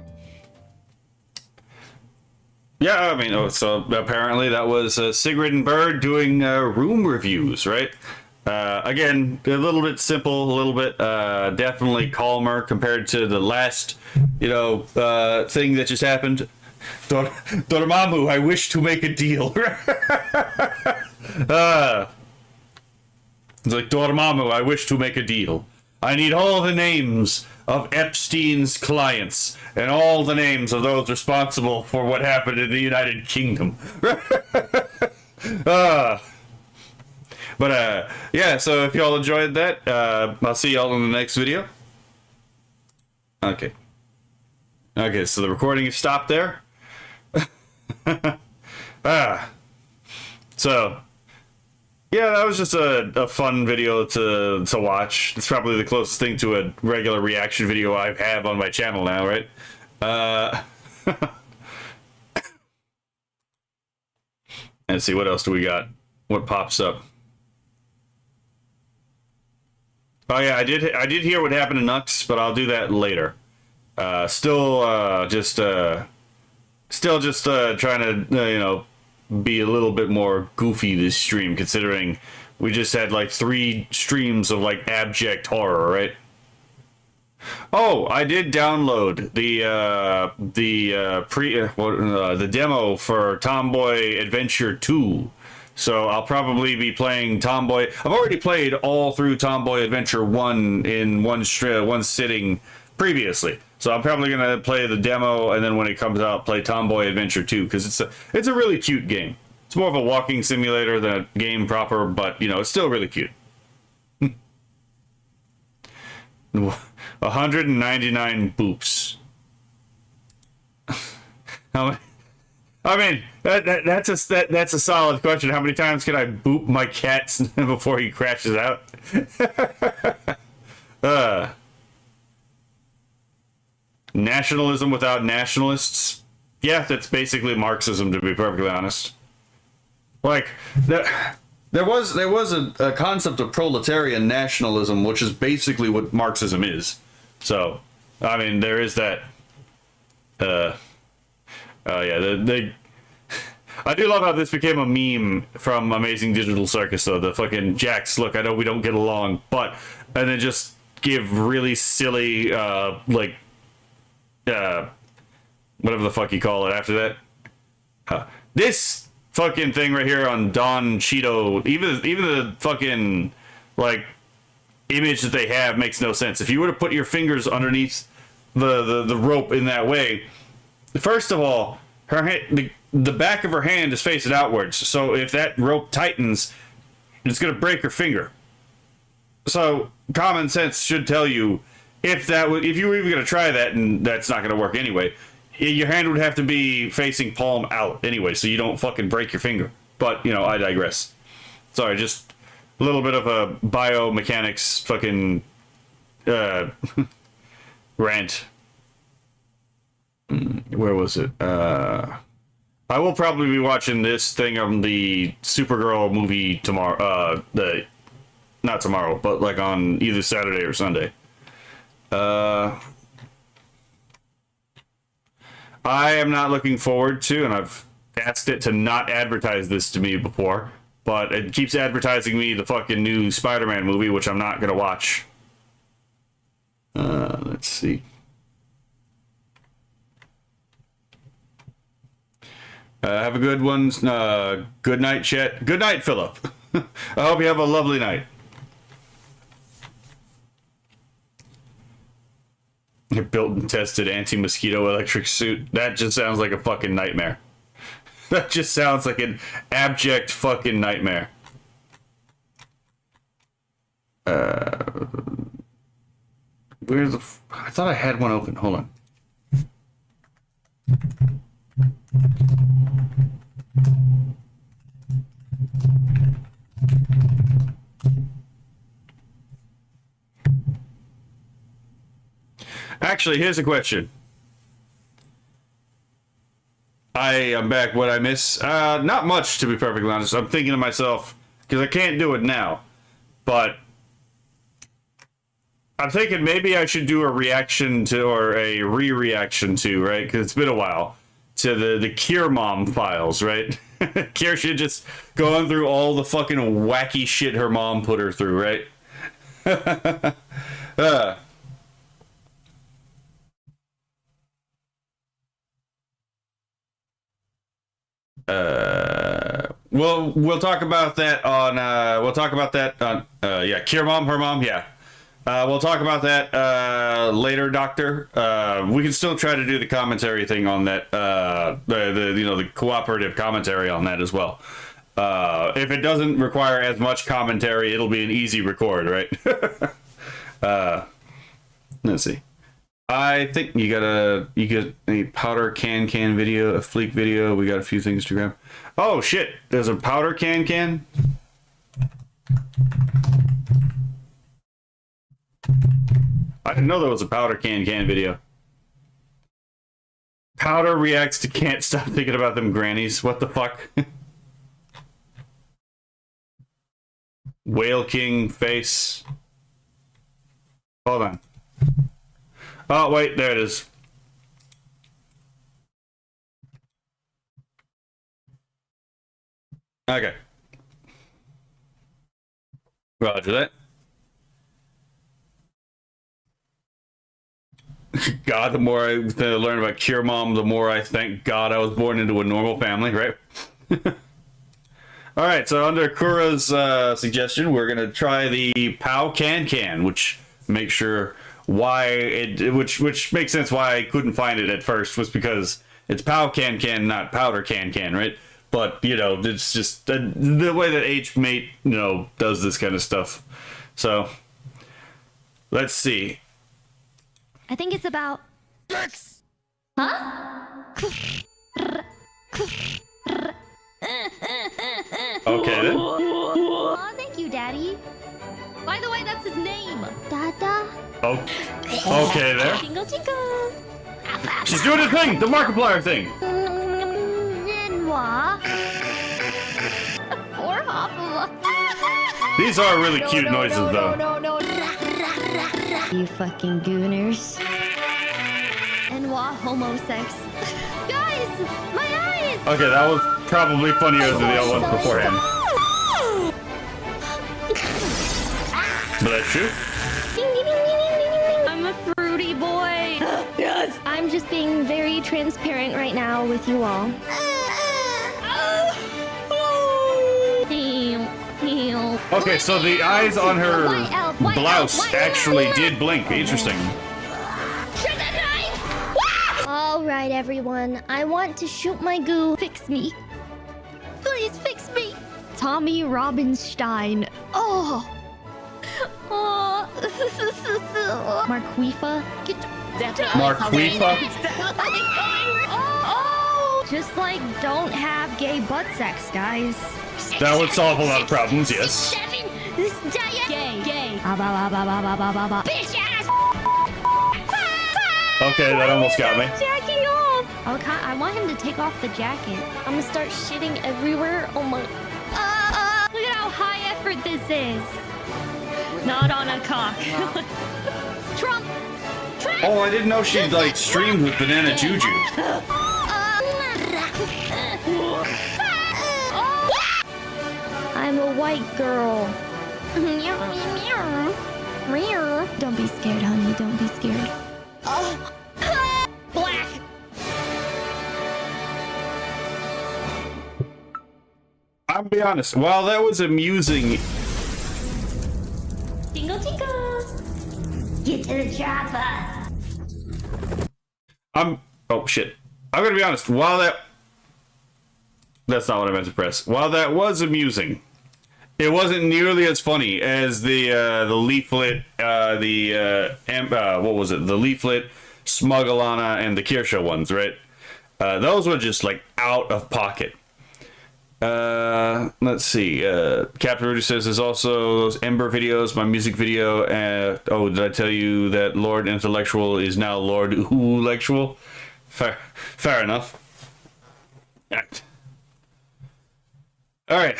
Yeah, I mean, so apparently that was Sigrid and Bird doing room reviews, right? Again, a little bit simple, a little bit definitely calmer compared to the last, thing that just happened. Dormammu, I wish to make a deal. It's like, Dormammu, I wish to make a deal. I need all the names of Epstein's clients and all the names of those responsible for what happened in the United Kingdom. Yeah, so if y'all enjoyed that, I'll see y'all in the next video. Okay, so the recording is stopped there. So yeah, that was just a fun video to watch. It's probably the closest thing to a regular reaction video I have on my channel now, right? Let's see, what else do we got? What pops up? Oh yeah, I did hear what happened to Nux, but I'll do that later. Still just trying to be a little bit more goofy this stream, considering we just had like 3 streams of like abject horror, right? Oh, I did download the demo for Tomboy Adventure 2. So I'll probably be playing Tomboy. I've already played all through Tomboy Adventure 1 in one sitting previously. So I'm probably gonna play the demo, and then when it comes out, play Tomboy Adventure 2, because it's a really cute game. It's more of a walking simulator than a game proper, but you know, it's still really cute. 199 boops. I mean, that's a solid question. How many times can I boop my cat before he crashes out? Nationalism without nationalists? Yeah, that's basically Marxism, to be perfectly honest. Like, there was a concept of proletarian nationalism, which is basically what Marxism is. So, I mean, there is that. Yeah, I do love how this became a meme from Amazing Digital Circus, though. The fucking Jax, look, I know we don't get along, but, and then just give really silly, like, whatever the fuck you call it after that. This fucking thing right here on Don Cheeto, even the fucking, like, image that they have makes no sense. If you were to put your fingers underneath the rope in that way, first of all, her hand, the back of her hand is facing outwards, so if that rope tightens, it's gonna break her finger. So common sense should tell you if you were even gonna try that, and that's not gonna work anyway, your hand would have to be facing palm out anyway, so you don't fucking break your finger. But, you know, I digress. Sorry, just a little bit of a biomechanics fucking rant. Where was it? I will probably be watching this thing on the Supergirl movie tomorrow. Not tomorrow, but like on either Saturday or Sunday. I am not looking forward to, and I've asked it to not advertise this to me before, but it keeps advertising me the fucking new Spider-Man movie, which I'm not gonna watch. Let's see. Have a good one. Good night, Chet. Good night, Philip. I hope you have a lovely night. A built and tested anti-mosquito electric suit. That just sounds like a fucking nightmare. That just sounds like an abject fucking nightmare. Where's the... I thought I had one open. Hold on. Actually, here's a question. I am back. What I miss? Not much, to be perfectly honest. I'm thinking to myself, because I can't do it now, but I'm thinking maybe I should do a reaction to, or a re-reaction to, right? Because it's been a while, to the Kier Mom files, right? Kier should just going through all the fucking wacky shit her mom put her through, right? We'll talk about that on yeah, Kier Mom, her mom, yeah. We'll talk about that later, Doctor. We can still try to do the commentary thing on that, the cooperative commentary on that as well. If it doesn't require as much commentary, it'll be an easy record, right? Let's see. I think you got a powder can video, a fleek video. We got a few things to grab. Oh shit! There's a powder can. I didn't know there was a powder can video. Powder reacts to can't stop thinking about them grannies. What the fuck? Whale King face. Hold on. Oh, wait, there it is. Okay. Roger that. God, the more I learn about Kier Mom, the more I thank God I was born into a normal family, right? All right, so under Kura's suggestion, we're going to try the Pow Can, which make sure why it which makes sense why I couldn't find it at first, was because it's Pow Can Can, not Powder Can Can, right? But you know, it's just the way that HMate, you know, does this kind of stuff. So let's see. I think it's about. Huh? Okay then. Aw, thank you, Daddy. By the way, that's his name. Dada. Oh, okay there. Jingle jingle. She's doing the thing, the Markiplier thing. Nenwa. Poor Hopper. These are really cute noises, though. No. You fucking gooners. Nenwa homosex. Guys, my eyes. Okay, that was probably funnier than the other ones beforehand. But that's true. I'm a fruity boy. Yes. I'm just being very transparent right now with you all. Okay, so the eyes on her blouse actually did blink. Interesting. All right, everyone. I want to shoot my goo. Fix me. Please fix me. Tommy Robinstein. Oh. Oh. Marquifa. Get Marquifa? Oh. Just like don't have gay butt sex, guys. That would solve a lot of problems, yes. Gay. Bitch ass. Okay, that almost got me. Jacking off. I want him to take off the jacket. I'm gonna start shitting everywhere. Oh my. Look at how high effort this is. Not on a cock. Trump. Oh, I didn't know she like streamed with Banana Juju. I'm a white girl. Don't be scared, honey. Don't be scared. Black. I'll be honest. While that was amusing, Jingle jingle. Get to the chopper. oh shit. I'm gonna be honest. While that's not what I meant to press. While that was amusing, it wasn't nearly as funny as the leaflet, what was it? The leaflet, Smugglana, and the Kirsha ones, right? Those were just like out of pocket. Let's see. Captain Rudy says there's also those Ember videos, my music video. Oh, did I tell you that Lord Intellectual is now Lord Oolectual? Fair enough. All right.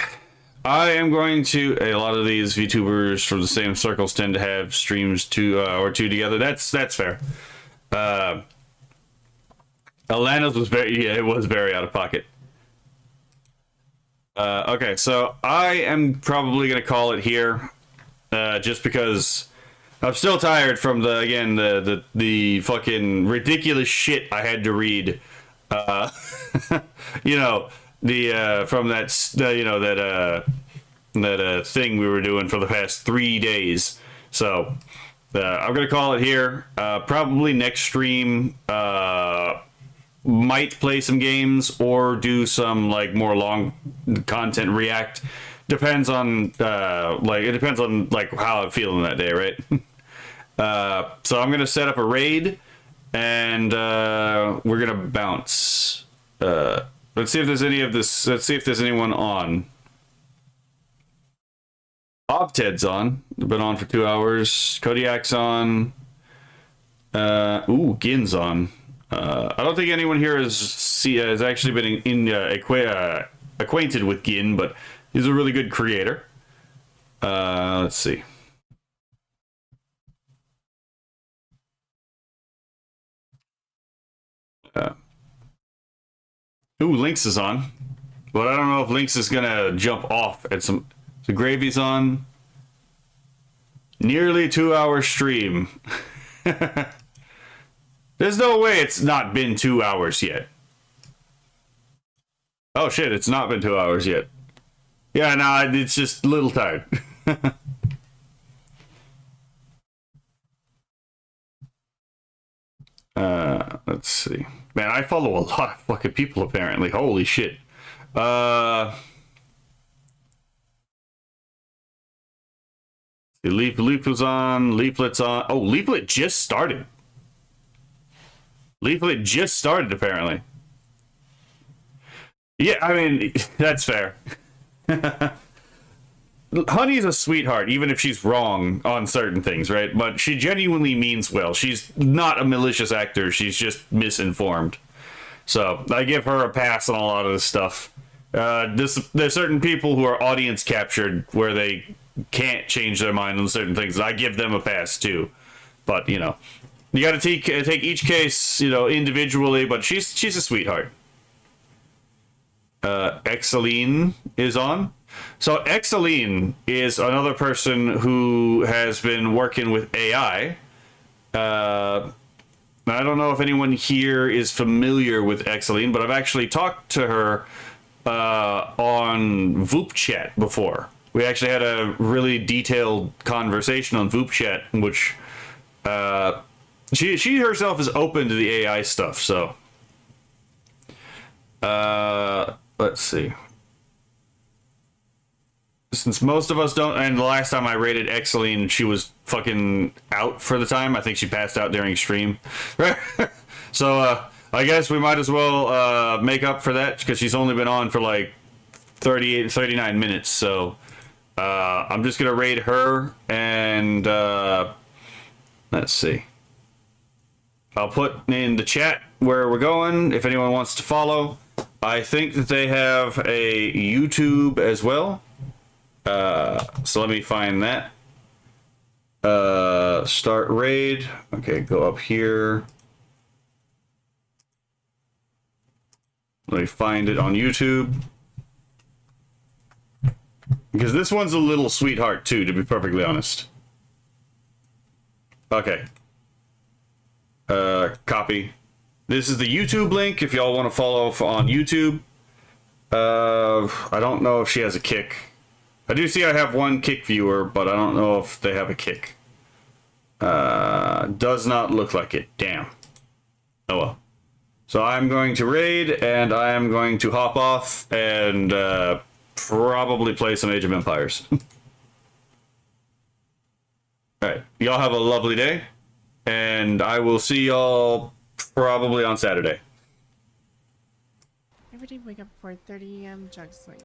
I am going to. A lot of these VTubers from the same circles tend to have streams two together. That's fair. Alana's was it was very out of pocket. Okay, so I am probably gonna call it here, just because I'm still tired from the fucking ridiculous shit I had to read. You know, from that thing we were doing for the past 3 days. So I'm gonna call it here. Probably next stream, might play some games or do some like more long content react. Depends on how I'm feeling that day, right? So I'm gonna set up a raid and we're gonna bounce. Let's see if there's let's see if there's anyone on. Obted's on. Been on for 2 hours. Kodiak's on. Gin's on. I don't think anyone here has actually been acquainted with Gin, but he's a really good creator. Let's see. Lynx is on, but I don't know if Lynx is gonna jump off at some. So Gravy's on. Nearly 2 hour stream. There's no way it's not been 2 hours yet. Oh shit, it's not been 2 hours yet. Yeah, no, it's just a little tired. Let's see. Man, I follow a lot of fucking people apparently. Holy shit. Leaf was on. Leaflet's on. Oh, Leaflet just started. Leaflet just started apparently. Yeah, I mean, that's fair. Honey's a sweetheart, even if she's wrong on certain things, right? But she genuinely means well. She's not a malicious actor. She's just misinformed. So I give her a pass on a lot of this stuff. There's certain people who are audience captured where they can't change their mind on certain things. I give them a pass too. But, you know, you got to take each case, you know, individually. But she's a sweetheart. Exaline is on. So Exaline is another person who has been working with AI. I don't know if anyone here is familiar with Exaline, but I've actually talked to her on Voop Chat before. We actually had a really detailed conversation on Voop Chat, in which she herself is open to the AI stuff. So let's see. Since most of us don't, and the last time I rated Exaline, she was fucking out for the time. I think she passed out during stream. So I guess we might as well make up for that, because she's only been on for like 39 minutes. So I'm just gonna raid her, and let's see. I'll put in the chat where we're going if anyone wants to follow. I think that they have a YouTube as well. So let me find that. Start raid. Okay, go up here. Let me find it on YouTube. Because this one's a little sweetheart too, to be perfectly honest. Okay. Copy. This is the YouTube link if y'all want to follow on YouTube. I don't know if she has a kick. I do see I have one kick viewer, but I don't know if they have a kick. Does not look like it. Damn. Oh well. So I'm going to raid, and I am going to hop off and probably play some Age of Empires. Alright. Y'all have a lovely day, and I will see y'all probably on Saturday. Every day wake up before 30 a.m. jog sleep.